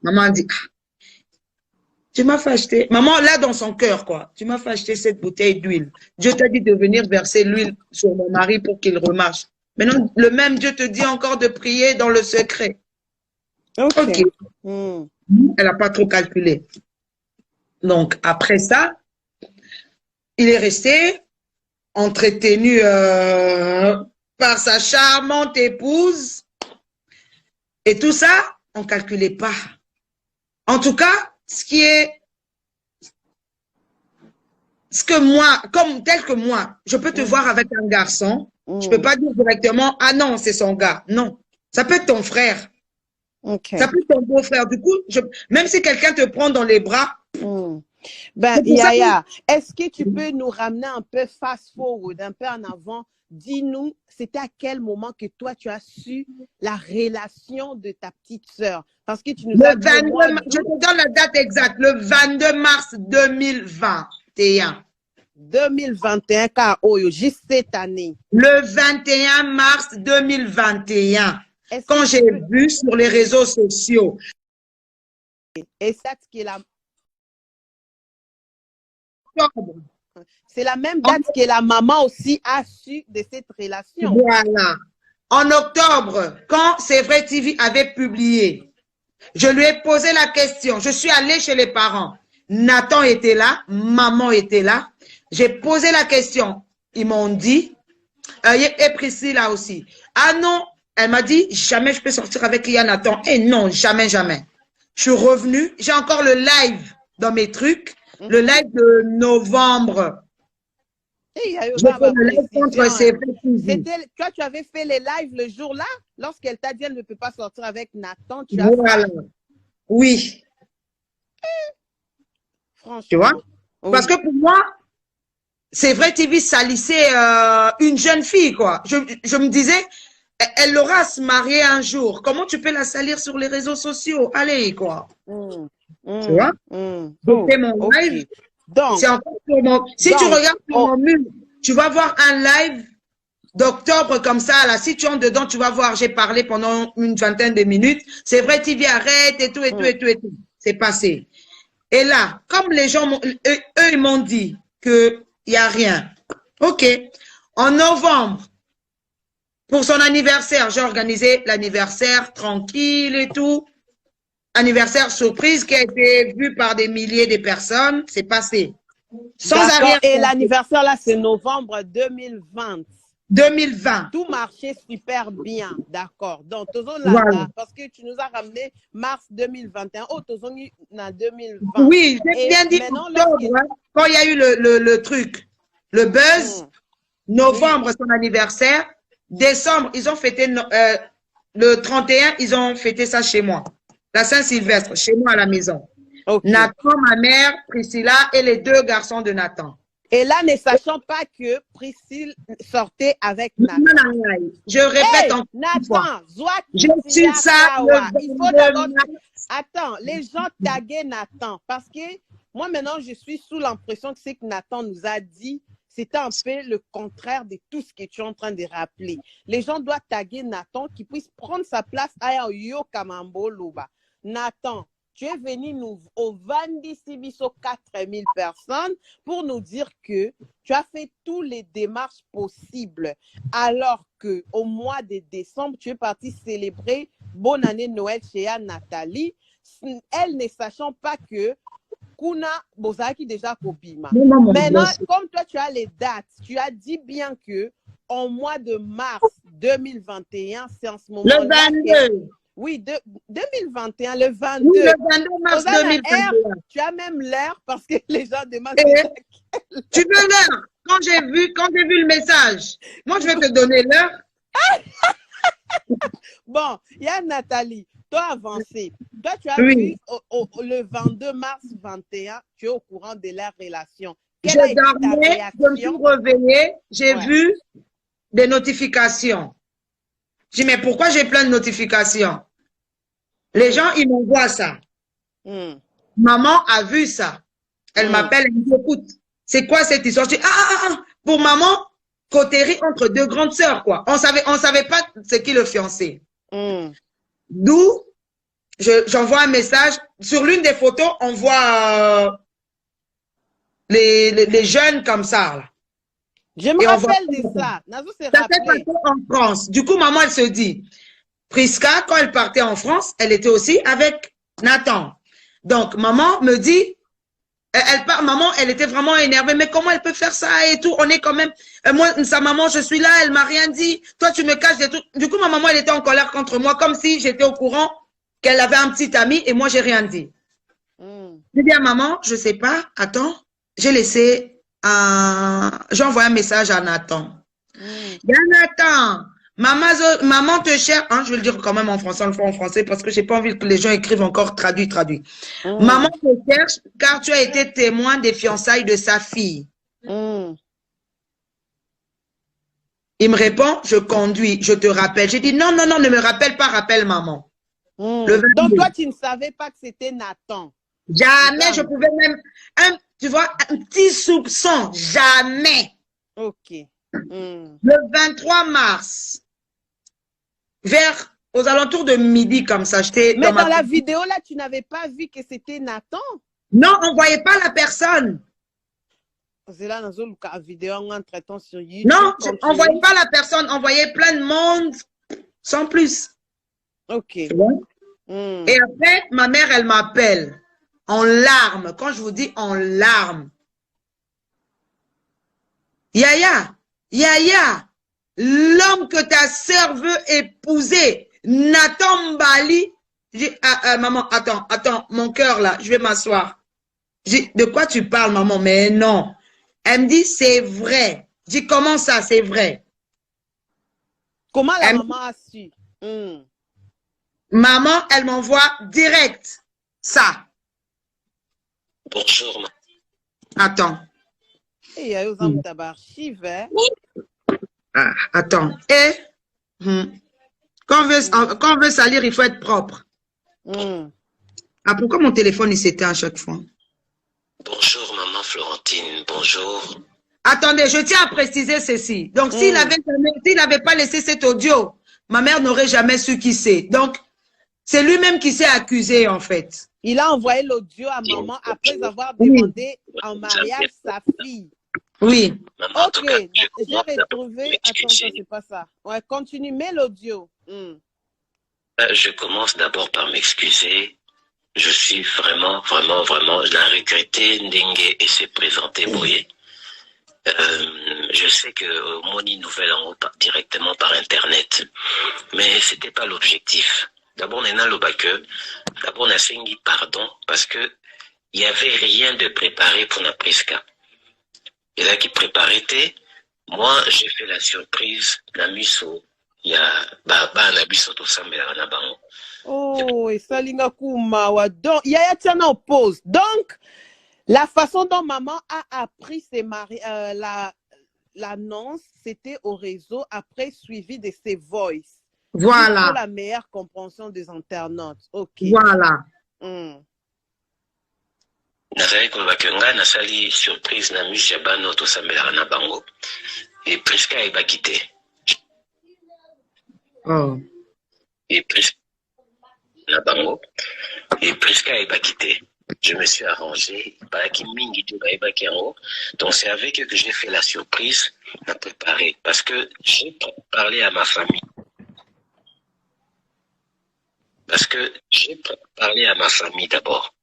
Maman dit, ah, tu m'as fait acheter. Maman, là, dans son cœur, quoi. Tu m'as fait acheter cette bouteille d'huile. Dieu t'a dit de venir verser l'huile sur mon mari pour qu'il remarche. Maintenant, le même Dieu te dit encore de prier dans le secret. Ok. Elle n'a pas trop calculé. Donc, après ça, il est resté entretenu par sa charmante épouse. Et tout ça, on ne calculait pas. En tout cas, ce que moi, tel que moi, je peux te voir avec un garçon, je ne peux pas dire directement, ah non, c'est son gars. Non, ça peut être ton frère. Ça peut être ton beau-frère. Du coup, même si quelqu'un te prend dans les bras. Ben, Yaya, est-ce que tu peux nous ramener un peu fast-forward, un peu en avant? Dis-nous, c'était à quel moment que toi, tu as su la relation de ta petite sœur? Parce que tu nous as dit... Je te donne la date exacte, le 22 mars 2021. 2021, car juste cette année. Le 21 mars 2021, quand j'ai vu sur les réseaux sociaux. Et ça, qui est la... C'est la même date que la maman aussi a su de cette relation. Voilà. En octobre, quand C'est vrai TV avait publié, je lui ai posé la question. Je suis allée chez les parents. Nathan était là, maman était là. J'ai posé la question. Ils m'ont dit, et Priscilla aussi. Ah non, elle m'a dit, jamais je peux sortir avec Nathan. Et non, jamais, jamais. Je suis revenue. J'ai encore le live dans mes trucs. Le live de novembre. Toi, tu avais fait les lives le jour-là, lorsqu'elle t'a dit qu'elle ne peut pas sortir avec Nathan. Voilà. Oui. Franchement. Tu vois? Oui. Parce que pour moi, C'est vrai TV salissait une jeune fille, quoi. Je me disais, elle aura à se marier un jour. Comment tu peux la salir sur les réseaux sociaux? Allez, quoi. Tu vois? C'était mon live. Donc, si tu regardes sur mon mur, tu vas voir un live d'octobre comme ça, là. Si tu entres dedans, tu vas voir, j'ai parlé pendant une vingtaine de minutes. C'est vrai, TV arrête et tout, et tout, et tout, et tout. C'est passé. Et là, comme les gens, eux, ils m'ont dit qu'il n'y a rien. OK. En novembre, pour son anniversaire, j'ai organisé l'anniversaire tranquille et tout. Anniversaire surprise qui a été vu par des milliers de personnes. C'est passé. Sans arrière. Et l'anniversaire, là, c'est novembre 2020. 2020. Tout marchait super bien. D'accord. Donc, voilà. Parce que tu nous as ramené mars 2021. Oh, tu as 2020. Oui, j'ai bien dit octobre, quand il y a eu le truc, le buzz. Novembre, son anniversaire. Décembre, ils ont fêté le 31, ils ont fêté ça chez moi. La Saint-Sylvestre, chez moi à la maison. Okay. Nathan, ma mère, Priscilla et les 2 garçons de Nathan. Et là, ne sachant pas que Priscilla sortait avec Nathan. Je répète encore une fois. Je suis ça. Il faut d'abord... Attends, les gens taguaient Nathan parce que moi, maintenant, je suis sous l'impression que c'est que Nathan nous a dit, c'était un peu le contraire de tout ce que tu es en train de rappeler. Les gens doivent taguer Nathan qui puisse prendre sa place à Yo Kamambo Loba. Nathan, tu es venu nous au Vandi Sibiso 4000 personnes pour nous dire que tu as fait toutes les démarches possibles alors que au mois de décembre, tu es parti célébrer bonne année Noël chez Nathalie, elle ne sachant pas que Kuna Bozaki déjà Kobima. Maintenant, comme toi tu as les dates, tu as dit bien que en mois de mars 2021, c'est en ce moment-là. Le 22. Oui, 2021, le 22. Oui, le 22 mars 2021. Tu as même l'air parce que les gens demandent. Tu veux l'heure? Quand j'ai vu le message, moi je vais te donner l'heure. Bon, il y a Nathalie, toi avancé. Toi, tu as vu le 22 mars 21, tu es au courant de la relation. Je dormais, je me suis réveillée, j'ai vu des notifications. Je dis, mais pourquoi j'ai plein de notifications? Les gens, ils m'envoient ça. Maman a vu ça. Elle m'appelle, elle me dit, écoute, c'est quoi cette histoire? Je dis, pour maman, cotérie entre deux grandes sœurs, quoi. On savait pas ce qui le fiancé. D'où, j'envoie un message. Sur l'une des photos, on voit les jeunes comme ça, là. Je me rappelle de ça. Ça s'est passé en France. Du coup, maman, elle se dit, Prisca, quand elle partait en France, elle était aussi avec Nathan. Donc, maman me dit, maman, elle était vraiment énervée. Mais comment elle peut faire ça et tout? On est quand même, moi, sa maman, je suis là, elle m'a rien dit. Toi, tu me caches des trucs. Du coup, ma maman, elle était en colère contre moi, comme si j'étais au courant qu'elle avait un petit ami et moi, j'ai rien dit. Je dis à maman, je sais pas, attends, j'ai laissé j'ai envoyé un message à Nathan. Il y a Nathan, maman te cherche, je vais le dire quand même en français, en français, parce que j'ai pas envie que les gens écrivent encore traduit. Maman te cherche car tu as été témoin des fiançailles de sa fille. Il me répond, je conduis, je te rappelle. J'ai dit non, ne me rappelle pas, rappelle maman. Donc toi, tu ne savais pas que c'était Nathan. Jamais, je pouvais même, tu vois, un petit soupçon, jamais. Ok. Le 23 mars, aux alentours de midi, comme ça, j'étais mais dans la vidéo, là, tu n'avais pas vu que c'était Nathan? Non, on ne voyait pas la personne. C'est là, dans la vidéo, en traitant sur YouTube. Non, on ne voyait pas la personne, on voyait plein de monde, sans plus. Ok. Et après, ma mère, elle m'appelle. En larmes, quand je vous dis en larmes. Yaya, l'homme que ta sœur veut épouser, Nathan Mbali. Je dis, maman, attends, mon cœur là, je vais m'asseoir. Je dis, de quoi tu parles, maman? Mais non. Elle me dit, c'est vrai. Je dis, comment ça, c'est vrai? Comment la maman a su? Maman, elle m'envoie direct ça. Bonjour. Attends. Il y a aux hommes d'archives, hein? Attends. Quand on veut salir, il faut être propre. Pourquoi mon téléphone il s'éteint à chaque fois? Bonjour, maman Florentine. Bonjour. Attendez, je tiens à préciser ceci. Donc, s'il n'avait pas laissé cet audio, ma mère n'aurait jamais su qui c'est. Donc, c'est lui-même qui s'est accusé, en fait. Il a envoyé l'audio à maman après avoir demandé en mariage sa fille. Oui. Maman, ok, j'ai retrouvé. Attends, c'est pas ça. Ouais, continue, mets l'audio. Je commence d'abord par m'excuser. Je suis vraiment, je l'ai regretté, Ndenge, et s'est présenté Boye. Je sais que Moni Nouvelle en haut directement par Internet, mais c'était pas l'objectif. D'abord, on est dans le bac, d'abord, on a fait pardon parce que il n'y avait rien de préparé pour la Prisca. Et là, qui préparait, moi, j'ai fait la surprise, la musso, il y a Baba, la musso, tout ça, mais la bango. Oh, et ça, linga kumawa. Donc, il y a tiens en pause. Donc, la façon dont maman a appris l'annonce, c'était au réseau, après suivi de ses voices. Voilà. Pour la meilleure compréhension des internautes. Ok. Voilà. Nazali kolobaki nga nasali surprise na miso ya bana tosambelaka na bango et Prisca ayebaki te. Oh. Et na bango et Priska a quitté. Je me suis arrangé, donc c'est avec eux que j'ai fait la surprise à préparer parce que j'ai parlé à ma famille. D'abord.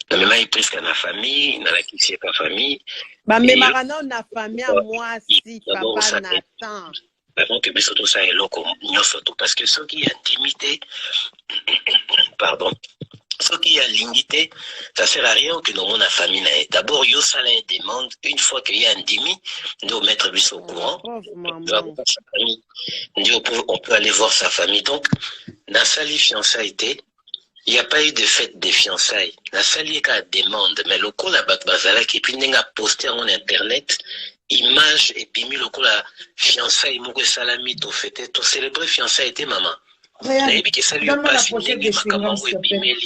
La même il presque à ma famille, il n'a la qui c'est pas famille. Mais maintenant na famille à moi si papa Nathan. Avant que surtout ça est loco, surtout parce que ceux qui intimité, pardon, ceux qui a l'intimité, ça sert à rien que nous on a famille. D'abord yo ça la demande une fois qu'il y a un demi, nous mettre lui au courant. On peut aller voir sa famille. Donc dans sa fiançailles il n'y a pas eu de fête de fiançailles. La salle est qu'à demande, mais le coup la bazala qui puis n'a posté en internet image et puis mis le coup la fiançailles mouke salami to fêter to célébrer fiançailles était maman. Et puis que ça lui passe une makamango et puis mais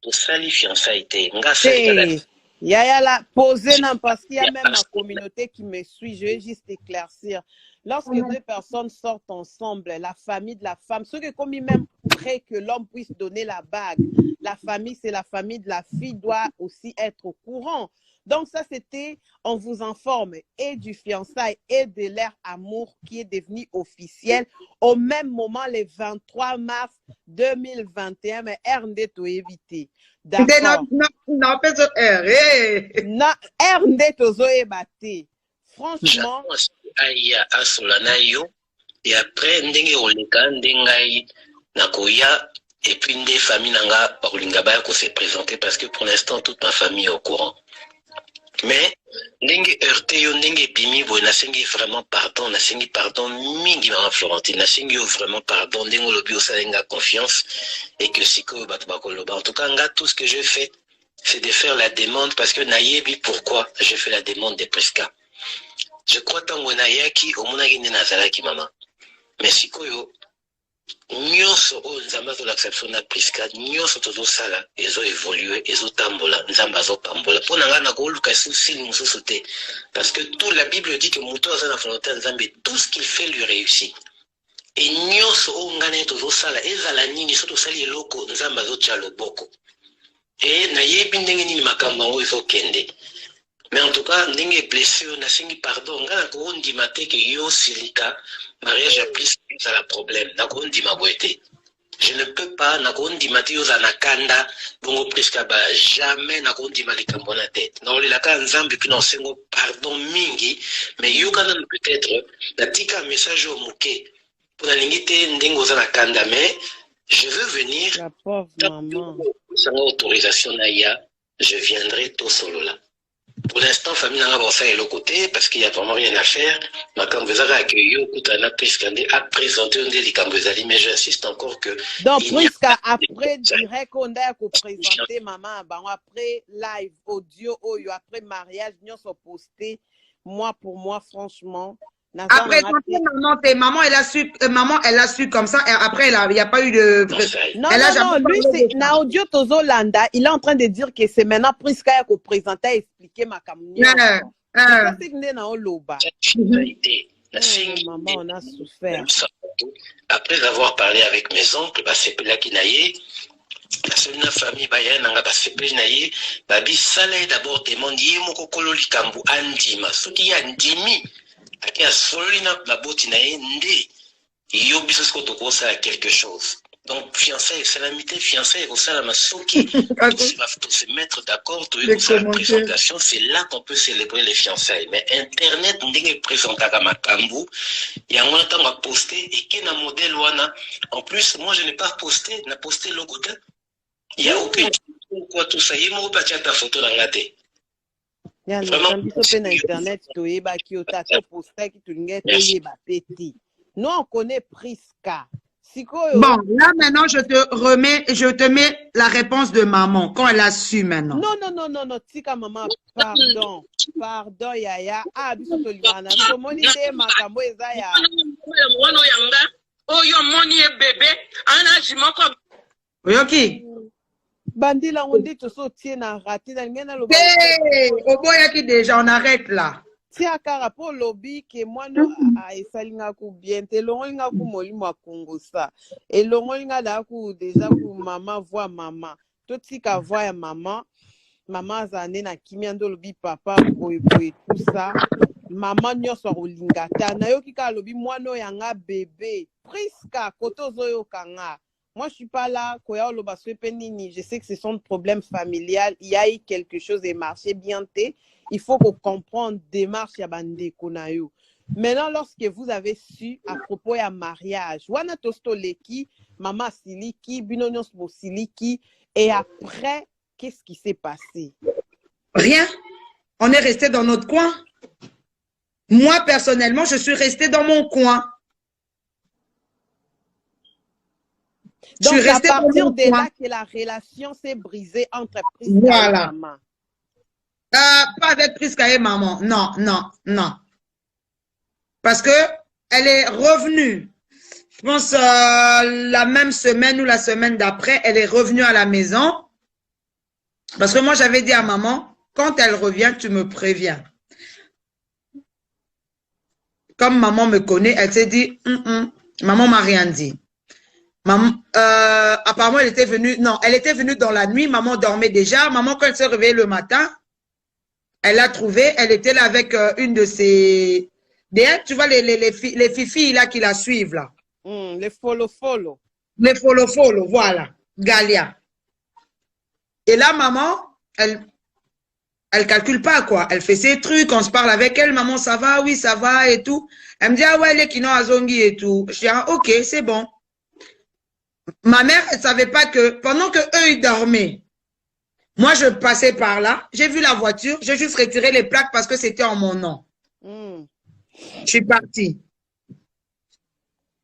to sali fiançailles était nga sali. Yaya la poser non parce qu'il y a même ma communauté qui me suit, je vais juste éclaircir. Lorsque deux personnes sortent ensemble, la famille de la femme, ceux qui comme même prêt que l'homme puisse donner la bague, la famille, c'est la famille de la fille, doit aussi être au courant. Donc ça, c'était, on vous informe, et du fiançailles et de leur amour qui est devenu officiel au même moment, le 23 mars 2021, mais RND to éviter. D'accord. Non, pas de R. Non, RND to éviter. Franchement, aya asolana yo et après ndenge oleka ndengai nakoya et puis des familles nanga bakolinga baya ko se présenter parce que pour l'instant toute ma famille est au courant. Mais ndenge heurté yo ndenge bimi bo nasengi vraiment pardon mingi maman Florentine nasengi yo vraiment pardon ndenge lobi osalenga confiance et que siko bato bakoloba. En tout cas nga tout ce que je fais c'est de faire la demande parce que nayebi pourquoi je fais la demande de Priska. Je crois tango na yaki omona gine nazalaki mama. Mais sikoyo nyonso o nzamba to l'acception na Priska nyonso to sala ezo évoluer ezo tambola nzamba zo pambola pona nga na ko luka souci mususu te parce que toute la Bible dit que muto azana volonté nzambe tout ce qu'il fait lui réussit. Et nyonso o ngana to sala ezala nini soto sali eloko nzamba zo tcha loboko. Et na yebi ndenge nini makamba ngo ezo kende. Mais en tout cas, ndenge blessé, on a signé pardon. Nga ko ndima te ke yo silika mariage a plus ça la problème. Na ko ndima boete. Je ne peux pas na ko ndima te yo za nakanda bongo Priska ba jamais na ko ndima likambo na tête. Na oli la ka nzambe puis non sengo pardon mingi, mais yo kana peut-être na tika message au moké. Pour la lingité ndengo za nakanda mais je veux venir. La pauvre maman. Sans autorisation na ya, je viendrai tout solo là. Pour l'instant, famille n'a pas fait le côté parce qu'il n'y a vraiment rien à faire. Mais quand vous avez accueilli, à présenter des Cambozali, mais j'insiste encore que. Donc, Priska, après, direct, on a présenté maman, après live, audio, après mariage, nous sommes postés. Moi, pour moi, franchement. Après, maman, elle a su comme ça, et après, il n'y a pas eu de. Non, lui, c'est Naodio Tozolanda, il est en train de dire que c'est maintenant Priska qui présente et expliquer ma communion. C'est que dans Loba. Maman, on a souffert. Après avoir parlé avec mes oncles, c'est là qui naïe. La seule famille bayana nga basepeli na ye babi sala d'abord demande ye moko kolo likambu andima soki ya ndimi aki asoli na boti na ye nde yo biso siko tokosa quelque chose. Donc fiançailles salamité fiançailles au salama soki to se mettre d'accord to la présentation, c'est là qu'on peut célébrer les fiançailles. Mais internet ndenge présentaka makambu yango na tanga poster et que na modèle wana en plus moi je n'ai pas posté na posté logo de. Il n'y a aucun quoi tout ça. Il y a pas ta photo dans la tête. Nous on connaît Priska. Bon, là maintenant je te mets la réponse de maman quand elle a su maintenant. Non, tika maman, pardon yaya. Ah, biso to libana. So moni te makambo eza ya. Oh yo moni e bébé, ana jimoko. Oyoki. Bandila on dit tout ça tient à rater dans ngena lo. Au boya qui déjà on arrête là. tia karapo lobby que moi no a esalinga ku bien te longa ku molimo a Congo ça et longa da ku déjà ku maman voit maman tout tika voit ya maman zane na kimiando lobby papa boy tout ça maman nyonso olingata na yo kika lobby mwana yanga bébé Priska koto zoyo kanga. Moi, je suis pas là. Je sais que c'est son problème familial. Il y a eu quelque chose et marché bien. Il faut qu'on comprenne démarche ya bande konayo. Maintenant, lorsque vous avez su à propos ya mariage, wana tostoleki, maman siliki, binonyos bo siliki, et après, qu'est-ce qui s'est passé? Rien. On est resté dans notre coin. Moi, personnellement, je suis restée dans mon coin. Donc, c'est à partir de là que la relation s'est brisée entre Priska et maman. Pas avec Priska et maman. Non, non, non. Parce que elle est revenue. Je pense la même semaine ou la semaine d'après, elle est revenue à la maison. Parce que moi, j'avais dit à maman, quand elle revient, tu me préviens. Comme maman me connaît, elle s'est dit, maman m'a rien dit. Maman, apparemment, elle était venue dans la nuit, maman dormait déjà. Maman, quand elle s'est réveillée le matin, elle l'a trouvée, elle était là avec une de ses... Tu vois, les filles là qui la suivent là. Les follow. Les follow, voilà. Galia. Et là, maman, elle calcule pas quoi. Elle fait ses trucs, on se parle avec elle. Maman, ça va? Oui, ça va et tout. Elle me dit, ah ouais, les kino azongi et tout. Je dis, ah, ok, c'est bon. Ma mère, elle savait pas que pendant que eux ils dormaient, moi je passais par là, j'ai vu la voiture, j'ai juste retiré les plaques parce que c'était en mon nom. Je suis partie.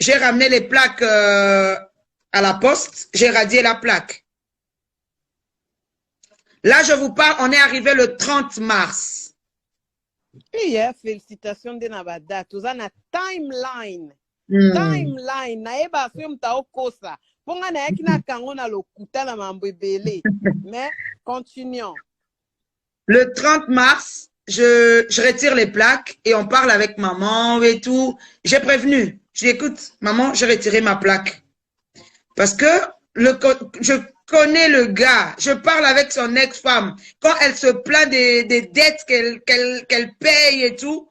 J'ai ramené les plaques à la poste, j'ai radié la plaque. Là, je vous parle, on est arrivé le 30 mars. Félicitations de Nabada. Tout ça, na timeline. Timeline. Naeba film ta okosa. Ponga na yakina kangona lokuta na mambebele. Mais continuons. Le 30 mars, je retire les plaques et on parle avec maman et tout. J'ai prévenu. Je dis, écoute, maman, j'ai retiré ma plaque. Parce que je connais le gars. Je parle avec son ex-femme. Quand elle se plaint des dettes qu'elle paye et tout,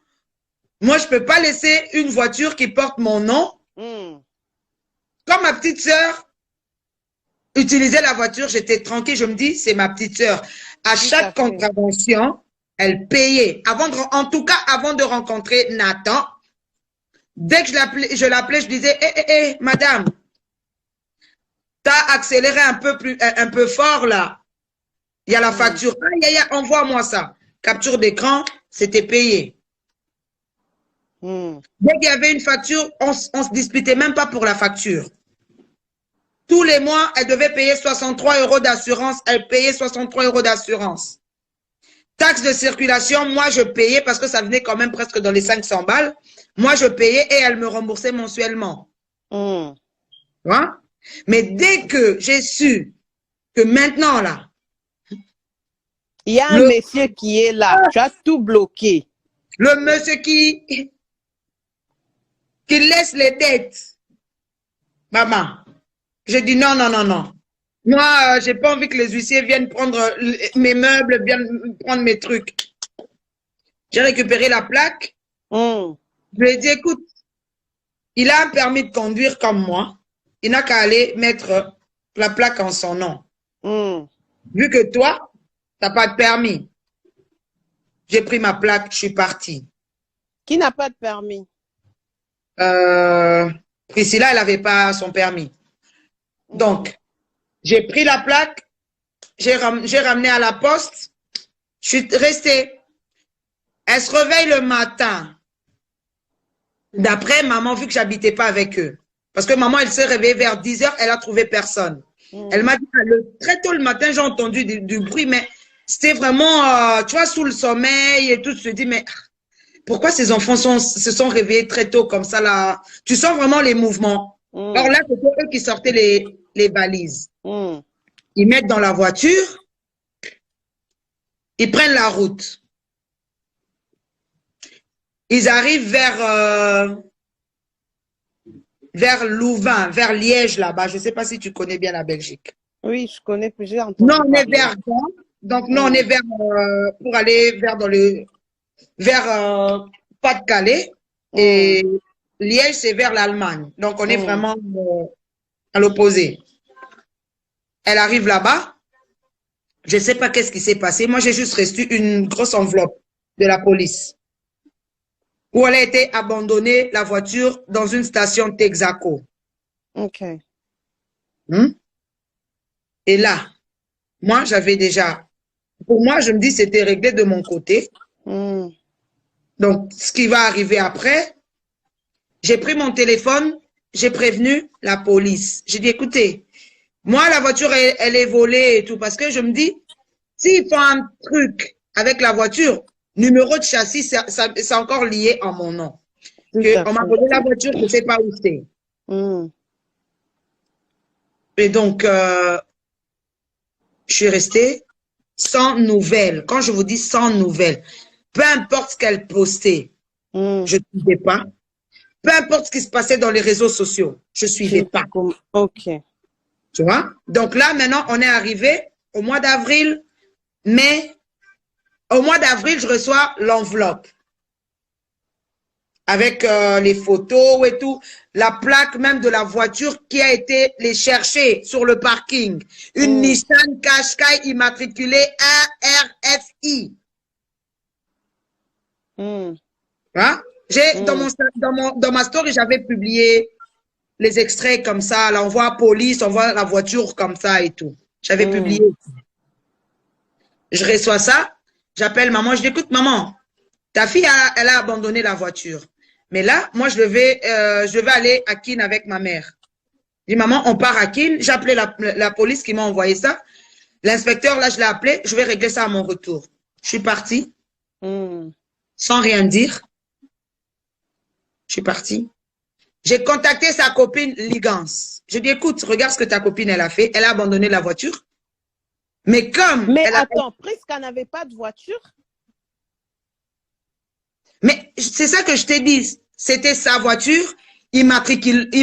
moi, je peux pas laisser une voiture qui porte mon nom. Quand ma petite sœur utilisait la voiture, j'étais tranquille. Je me dis, c'est ma petite sœur. À chaque contravention, elle payait. En tout cas, avant de rencontrer Nathan, dès que je l'appelais, je disais, hé, madame, t'as accéléré un peu fort là. Il y a la facture. Envoie-moi ça. Capture d'écran, c'était payé. Dès qu'il y avait une facture, on se disputait même pas pour la facture. Tous les mois, elle devait payer 63 € d'assurance. Elle payait 63 € d'assurance. Taxe de circulation, moi je payais parce que ça venait quand même presque dans les 500 balles. Moi je payais et elle me remboursait mensuellement. Hein? Mais dès que j'ai su que maintenant là, il y a un monsieur qui est là, tu as tout bloqué. Le monsieur qui laisse les dettes. Maman, j'ai dit non. Moi, j'ai pas envie que les huissiers viennent prendre mes meubles, viennent prendre mes trucs. J'ai récupéré la plaque. Je lui ai dit, écoute, il a un permis de conduire comme moi. Il n'a qu'à aller mettre la plaque en son nom. Vu que toi, tu n'as pas de permis. J'ai pris ma plaque, je suis partie. Qui n'a pas de permis? Priscilla, elle n'avait pas son permis. Donc, j'ai pris la plaque, j'ai ramené à la poste, je suis restée. Elle se réveille le matin. D'après maman, vu que j'habitais pas avec eux. Parce que maman, elle s'est réveillée vers 10 h, elle a trouvé personne. Elle m'a dit, très tôt le matin, j'ai entendu du bruit, mais c'était vraiment, tu vois, sous le sommeil et tout. Je me dis, mais pourquoi ces enfants se sont réveillés très tôt comme ça là? Tu sens vraiment les mouvements. Alors là, c'était eux qui sortaient les valises. Ils mettent dans la voiture, ils prennent la route. Ils arrivent vers Louvain, vers Liège là-bas. Je ne sais pas si tu connais bien la Belgique. Oui, je connais plusieurs. Non, on est vers Gand. Donc, non, on est vers, pour aller vers Pas-de-Calais. Et Liège, c'est vers l'Allemagne. Donc, on est vraiment à l'opposé. Elle arrive là-bas. Je ne sais pas qu'est-ce qui s'est passé. Moi, j'ai juste reçu une grosse enveloppe de la police où elle a été abandonnée, la voiture, dans une station Texaco. OK. Et là, moi, j'avais déjà... Pour moi, je me dis c'était réglé de mon côté. Donc, ce qui va arriver après, j'ai pris mon téléphone, j'ai prévenu la police. J'ai dit, écoutez, moi, la voiture, elle est volée et tout. Parce que je me dis, s'ils font un truc avec la voiture, numéro de châssis, c'est encore lié en mon nom. On m'a volé la voiture, je ne sais pas où c'est. Et donc, je suis restée sans nouvelles. Quand je vous dis sans nouvelles, peu importe ce qu'elle postait, je ne suivais pas. Peu importe ce qui se passait dans les réseaux sociaux, je ne suivais pas. OK. Tu vois? Donc là, maintenant, on est arrivé au mois d'avril, mai. Au mois d'avril, je reçois l'enveloppe avec les photos et tout, la plaque même de la voiture qui a été les chercher sur le parking. Une Nissan Qashqai immatriculée ARFI. Hein? Dans ma story, j'avais publié les extraits comme ça. Là, on voit police, on voit la voiture comme ça et tout. J'avais publié. Je reçois ça. J'appelle maman, je dis, écoute, maman, ta fille, elle a abandonné la voiture. Mais là, moi, je devais aller à Keene avec ma mère. Je dis, maman, on part à Keene. J'ai appelé la police qui m'a envoyé ça. L'inspecteur, là, je l'ai appelé. Je vais régler ça à mon retour. Je suis partie. Sans rien dire. Je suis partie. J'ai contacté sa copine Ligance. Je dis, écoute, regarde ce que ta copine, elle a fait. Elle a abandonné la voiture. Mais comme... Mais attends, puisqu'elle n'avait pas de voiture? Mais c'est ça que je t'ai dit. C'était sa voiture immatriculée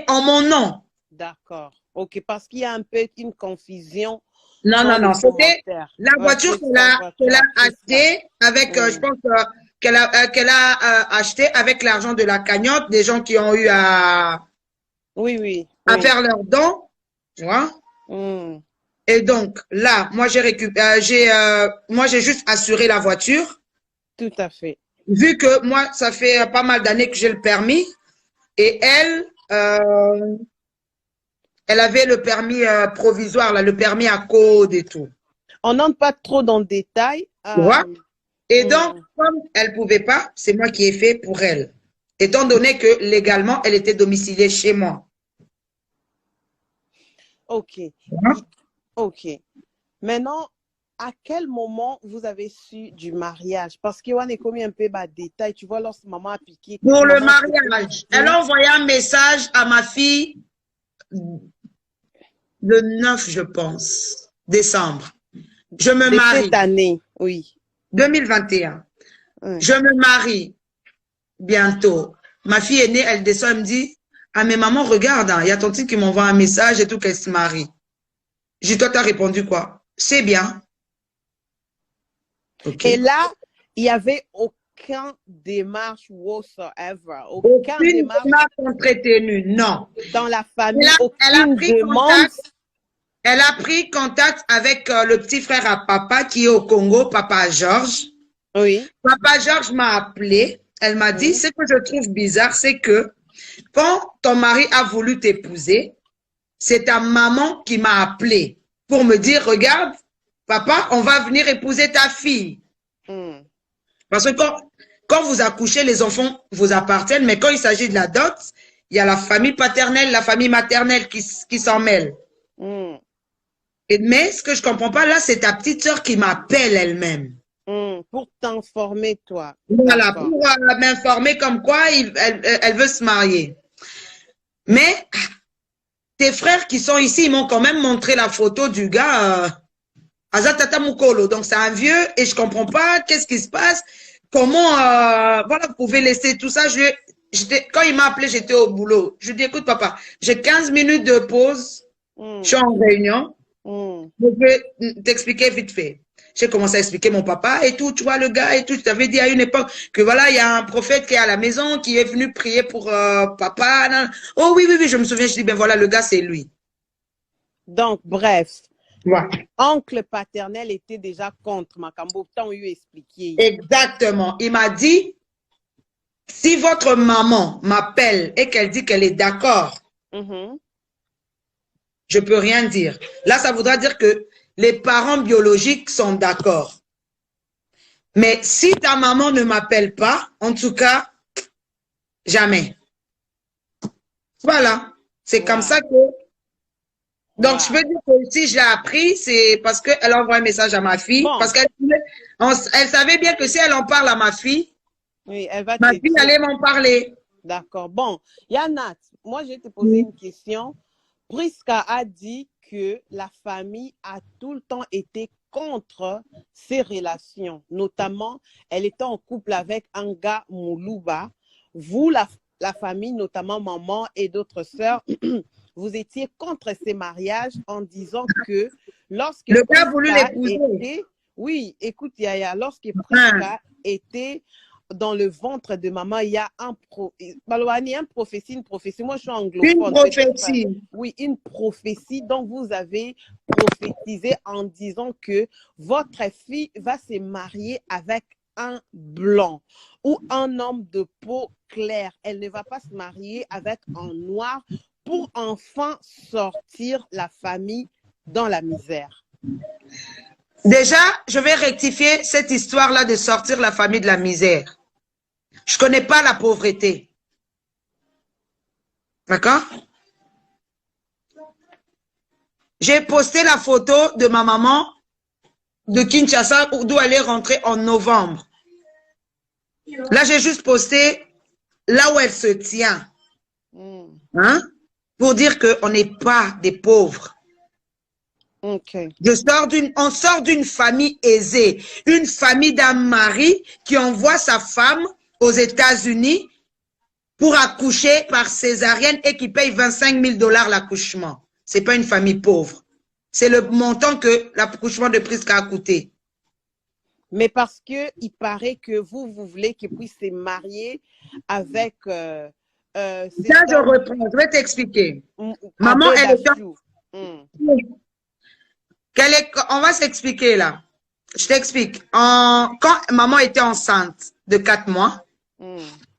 en mon nom. D'accord. OK, parce qu'il y a un peu une confusion. Non. C'était la voiture qu'elle a achetée avec, je pense qu'elle a acheté avec l'argent de la cagnotte, des gens qui ont eu à faire leurs dons. Tu vois? Et donc, là, moi, j'ai juste assuré la voiture. Tout à fait. Vu que moi, ça fait pas mal d'années que j'ai le permis. Et elle avait le permis provisoire, là, le permis à code et tout. On n'entre pas trop dans le détail. Tu vois? Et donc, comme elle ne pouvait pas, c'est moi qui ai fait pour elle. Étant donné que légalement, elle était domiciliée chez moi. OK. OK. Maintenant, à quel moment vous avez su du mariage? Parce qu'on est commis un peu de détails. Tu vois, lorsque maman a piqué. Pour le mariage, elle a envoyé un message à ma fille le 9, je pense, décembre. Je me marie. Cette année, oui. 2021. Je me marie bientôt. Ma fille est née, elle descend, elle me dit, ah mais maman, regarde, il y a ton petit qui m'envoie un message et tout, qu'elle se marie. J'ai dit, toi, tu as répondu quoi? C'est bien. Okay. Et là, il n'y avait aucun démarche whatsoever. Aucune démarche entretenue, non. Dans la famille, aucune demande. Elle a pris contact avec le petit frère à papa qui est au Congo, papa Georges. Oui. Papa Georges m'a appelé. Elle m'a dit, ce que je trouve bizarre, c'est que quand ton mari a voulu t'épouser, c'est ta maman qui m'a appelé pour me dire, regarde, papa, on va venir épouser ta fille. Parce que quand vous accouchez, les enfants vous appartiennent, mais quand il s'agit de la dot, il y a la famille paternelle, la famille maternelle qui s'en mêlent. Mais ce que je ne comprends pas, là, c'est ta petite sœur qui m'appelle elle-même. Pour t'informer, toi. Voilà, pour m'informer comme quoi elle veut se marier. Mais tes frères qui sont ici, ils m'ont quand même montré la photo du gars, Azatata Mukolo. Donc, c'est un vieux et je ne comprends pas qu'est-ce qui se passe. comment, voilà, vous pouvez laisser tout ça. Quand il m'a appelé, j'étais au boulot. Je lui ai dit, écoute, papa, j'ai 15 minutes de pause. Je suis en réunion. Je vais t'expliquer vite fait. J'ai commencé à expliquer mon papa et tout, tu vois, le gars et tout. Je t'avais dit à une époque que voilà, il y a un prophète qui est à la maison, qui est venu prier pour papa. Non. Oh oui, oui, oui, je me souviens. Je dis, ben voilà, le gars, c'est lui. Donc, bref. Ouais. Oncle paternel était déjà contre Makambo, tant eu expliqué. Exactement. Il m'a dit, si votre maman m'appelle et qu'elle dit qu'elle est d'accord, je peux rien dire. Là, ça voudra dire que les parents biologiques sont d'accord. Mais si ta maman ne m'appelle pas, en tout cas, jamais. Voilà. C'est comme ça que... Donc, je peux dire que si je l'ai appris, c'est parce qu'elle envoie un message à ma fille. Parce qu'elle savait bien que si elle en parle à ma fille, oui, elle va ma fille allait m'en parler. D'accord. Bon, Yanat, moi, je vais te poser une question. Priska a dit que la famille a tout le temps été contre ces relations. Notamment, elle était en couple avec un gars Moulouba. Vous, la famille, notamment maman et d'autres sœurs, vous étiez contre ces mariages en disant que lorsque le gars voulu l'épouser. Oui, écoute, Yaya, lorsque Priska était dans le ventre de maman, il y a une prophétie. Moi, je suis anglophone. Une prophétie. Oui, une prophétie. Donc, vous avez prophétisé en disant que votre fille va se marier avec un blanc ou un homme de peau claire. Elle ne va pas se marier avec un noir pour enfin sortir la famille dans la misère. Déjà, je vais rectifier cette histoire-là de sortir la famille de la misère. Je ne connais pas la pauvreté. D'accord? J'ai posté la photo de ma maman de Kinshasa d'où elle est rentrée en novembre. Là, j'ai juste posté là où elle se tient. Hein? Pour dire qu'on n'est pas des pauvres. Okay. On sort d'une famille aisée, une famille d'un mari qui envoie sa femme aux États-Unis pour accoucher par césarienne et qui paye 25 000 $ l'accouchement. Ce n'est pas une famille pauvre. C'est le montant que l'accouchement de Priska a coûté. Mais parce qu'il paraît que vous voulez qu'il puisse se marier avec... ça, je reprends. Je vais t'expliquer. Maman, elle est... On va s'expliquer là. Je t'explique. Quand maman était enceinte de 4 mois,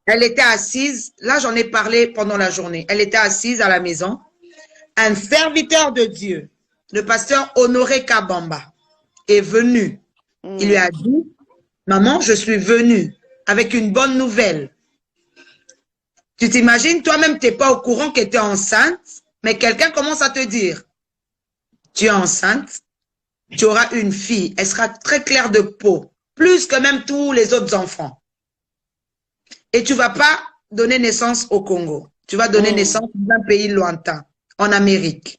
elle était assise. Là, j'en ai parlé pendant la journée. Elle était assise à la maison. Un serviteur de Dieu, le pasteur Honoré Kabamba, est venu. Il lui a dit, maman, je suis venue avec une bonne nouvelle. Tu t'imagines, toi-même, tu n'es pas au courant que tu es enceinte, mais quelqu'un commence à te dire, tu es enceinte, tu auras une fille, elle sera très claire de peau, plus que même tous les autres enfants. Et tu ne vas pas donner naissance au Congo. Tu vas donner naissance dans un pays lointain, en Amérique.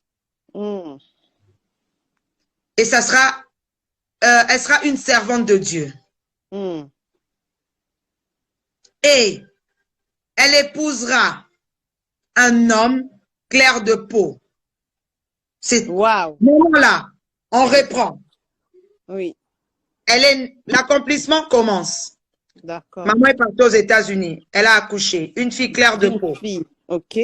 Et ça sera, elle sera une servante de Dieu. Et elle épousera un homme clair de peau. C'est moment-là, on reprend. Oui. L'accomplissement commence. D'accord. Maman est partie aux États-Unis. Elle a accouché. Une fille claire de peau. Fille. Ok.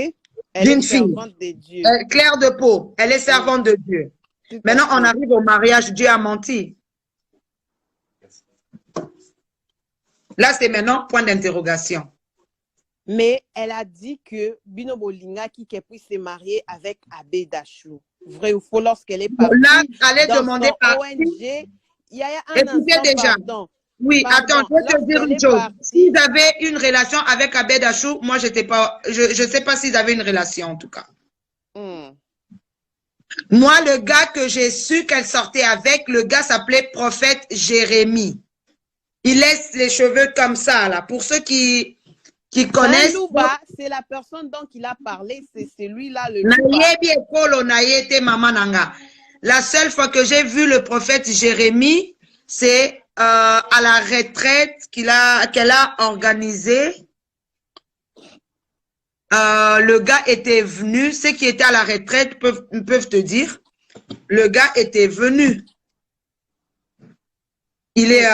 Elle est servante de Dieu. Claire de peau. Elle est servante de Dieu. Maintenant, on arrive au mariage. Dieu a menti. Là, c'est maintenant point d'interrogation. Mais elle a dit que Bino Bolinga qui puisse se marier avec Abbé Dachou. Vrai ou faux, lorsqu'elle est partie là, allez demander par ONG, il y a un écoutez instant, déjà. Pardon. Oui, attends, je vais te dire une chose. S'ils avaient une relation avec Abbé Dachou, moi, j'étais pas, je sais pas s'ils avaient une relation, en tout cas. Moi, le gars que j'ai su qu'elle sortait avec, le gars s'appelait Prophète Jérémie. Il laisse les cheveux comme ça, là. Pour ceux qui connaissent. C'est la personne dont il a parlé, c'est celui-là, le La seule fois que j'ai vu le prophète Jérémie, c'est à la retraite qu'elle a organisée, le gars était venu, ceux qui étaient à la retraite peuvent te dire, le gars était venu. Il est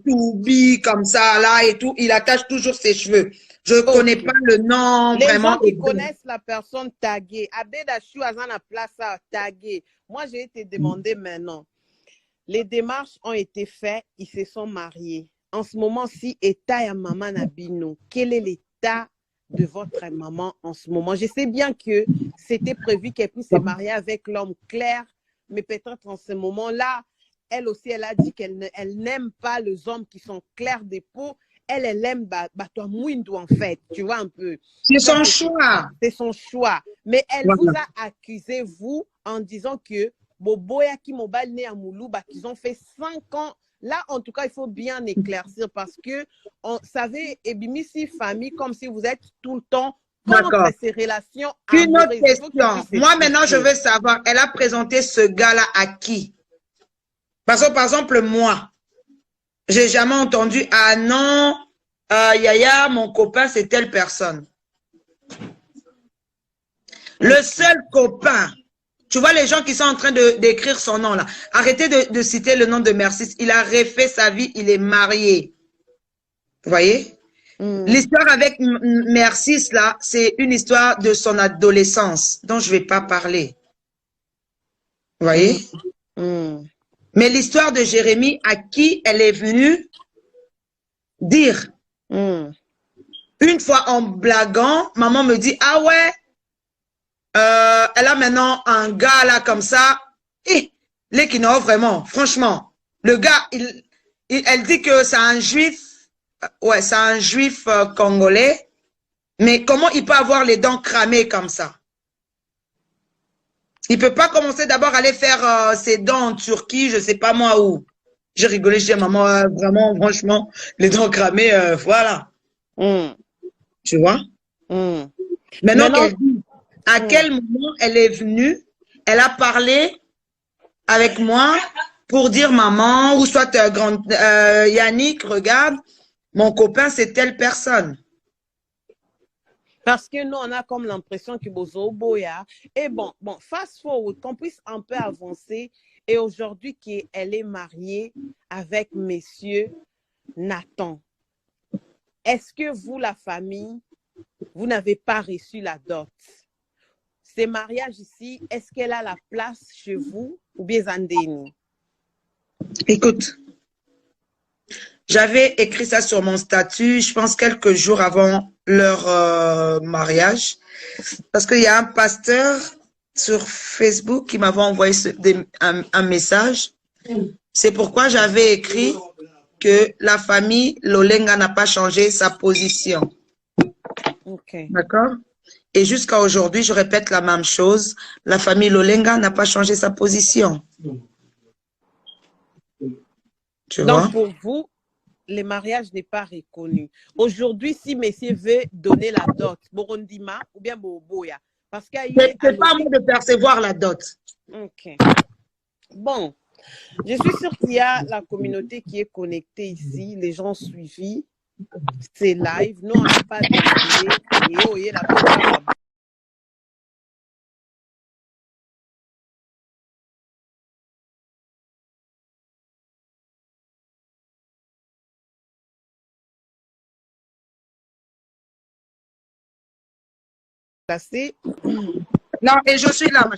tout bi comme ça, là et tout. Il attache toujours ses cheveux. Je ne connais pas le nom les vraiment. gens qui connaissent la personne taguée, Abedachou a la place à taguer. Moi, j'ai été demandé maintenant. Les démarches ont été faites, ils se sont mariés. En ce moment-ci, état et maman Nabino, quel est l'état de votre maman en ce moment? Je sais bien que c'était prévu qu'elle puisse se marier avec l'homme clair, mais peut-être en ce moment-là, elle aussi, elle a dit qu'elle n'aime pas les hommes qui sont clairs des peaux. Elle aime toi Mouindou en fait, tu vois un peu. C'est son choix. C'est son choix. Mais elle vous a accusé, vous, en disant que Boboya qui mobile né à Moulou, qu'ils ont fait 5 ans. Là, en tout cas, il faut bien éclaircir parce que, on savait, Ebimisi famille, comme si vous êtes tout le temps contre ces relations. Une autre question. Moi, maintenant, je veux savoir, elle a présenté ce gars-là à qui? Parce que, par exemple, moi, j'ai jamais entendu, ah non, Yaya, mon copain, c'est telle personne. Le seul copain, tu vois les gens qui sont en train d'écrire son nom là, arrêtez de citer le nom de Mercis, il a refait sa vie, il est marié. Vous voyez? L'histoire avec Mercis là, c'est une histoire de son adolescence, dont je ne vais pas parler. Vous voyez? Mais l'histoire de Jérémie, à qui elle est venue dire, une fois en blaguant, maman me dit, ah ouais, elle a maintenant un gars là comme ça, et les qui n'ont vraiment, franchement, le gars, elle dit que c'est un juif, ouais, c'est un juif congolais, mais comment il peut avoir les dents cramées comme ça? Il ne peut pas commencer d'abord à aller faire ses dents en Turquie, je ne sais pas moi où. J'ai rigolé chez maman, vraiment, franchement, les dents cramées, voilà. Tu vois? Maintenant qu'elle dit à quel moment elle est venue, elle a parlé avec moi pour dire maman, ou soit Yannick, regarde, mon copain, c'est telle personne. Parce que nous, on a comme l'impression que Bozo Boya. Et bon, fast forward, qu'on puisse un peu avancer. Et aujourd'hui, qu'elle est mariée avec monsieur Nathan. Est-ce que vous, la famille, vous n'avez pas reçu la dot? Ces mariages ici, est-ce qu'elle a la place chez vous ou bien Zandeni? Écoute, j'avais écrit ça sur mon statut, je pense quelques jours avant leur mariage, parce qu'il y a un pasteur sur Facebook qui m'avait envoyé un message. C'est pourquoi j'avais écrit que la famille Lolenga n'a pas changé sa position. D'accord? Et jusqu'à aujourd'hui, je répète la même chose. La famille Lolenga n'a pas changé sa position. Tu vois? Donc, pour vous, le mariage n'est pas reconnu. Aujourd'hui, si monsieur veut donner la dot, Borondima ou bien Boboya, parce qu'il y a... C'est pas à moi de percevoir la dot. Ok. Bon, je suis sûre qu'il y a la communauté qui est connectée ici, les gens suivis, c'est live. Nous, on n'a pas de la passé. Non, et je suis là.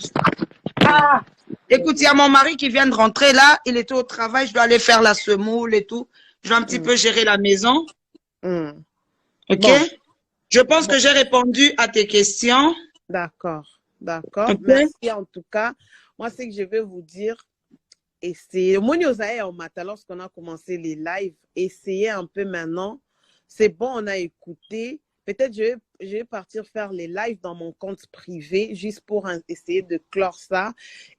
Ah, écoute, il y a mon mari qui vient de rentrer là. Il était au travail. Je dois aller faire la semoule et tout. Je dois un petit peu gérer la maison. OK? Bon. Je pense que j'ai répondu à tes questions. D'accord, d'accord. Okay. Merci en tout cas. Moi, ce que je vais vous dire, essayez. Lorsqu'on a commencé les lives, essayez un peu maintenant. C'est bon, on a écouté. Peut-être je vais partir faire les lives dans mon compte privé juste pour essayer de clore ça.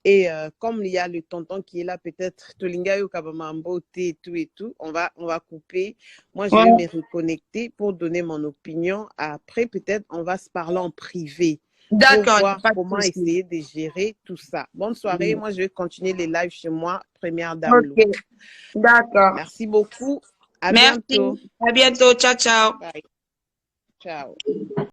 Et comme il y a le tonton qui est là, peut-être Tolingayo Kabamambo et tout, on va couper. Moi, je vais me reconnecter pour donner mon opinion. Après, peut-être on va se parler en privé. D'accord. Voir comment essayer de gérer tout ça. Bonne soirée. Moi, je vais continuer les lives chez moi. Première dame. Ok. D'accord. Merci beaucoup. À Merci. bientôt. À bientôt. Ciao, ciao. Bye. Ciao.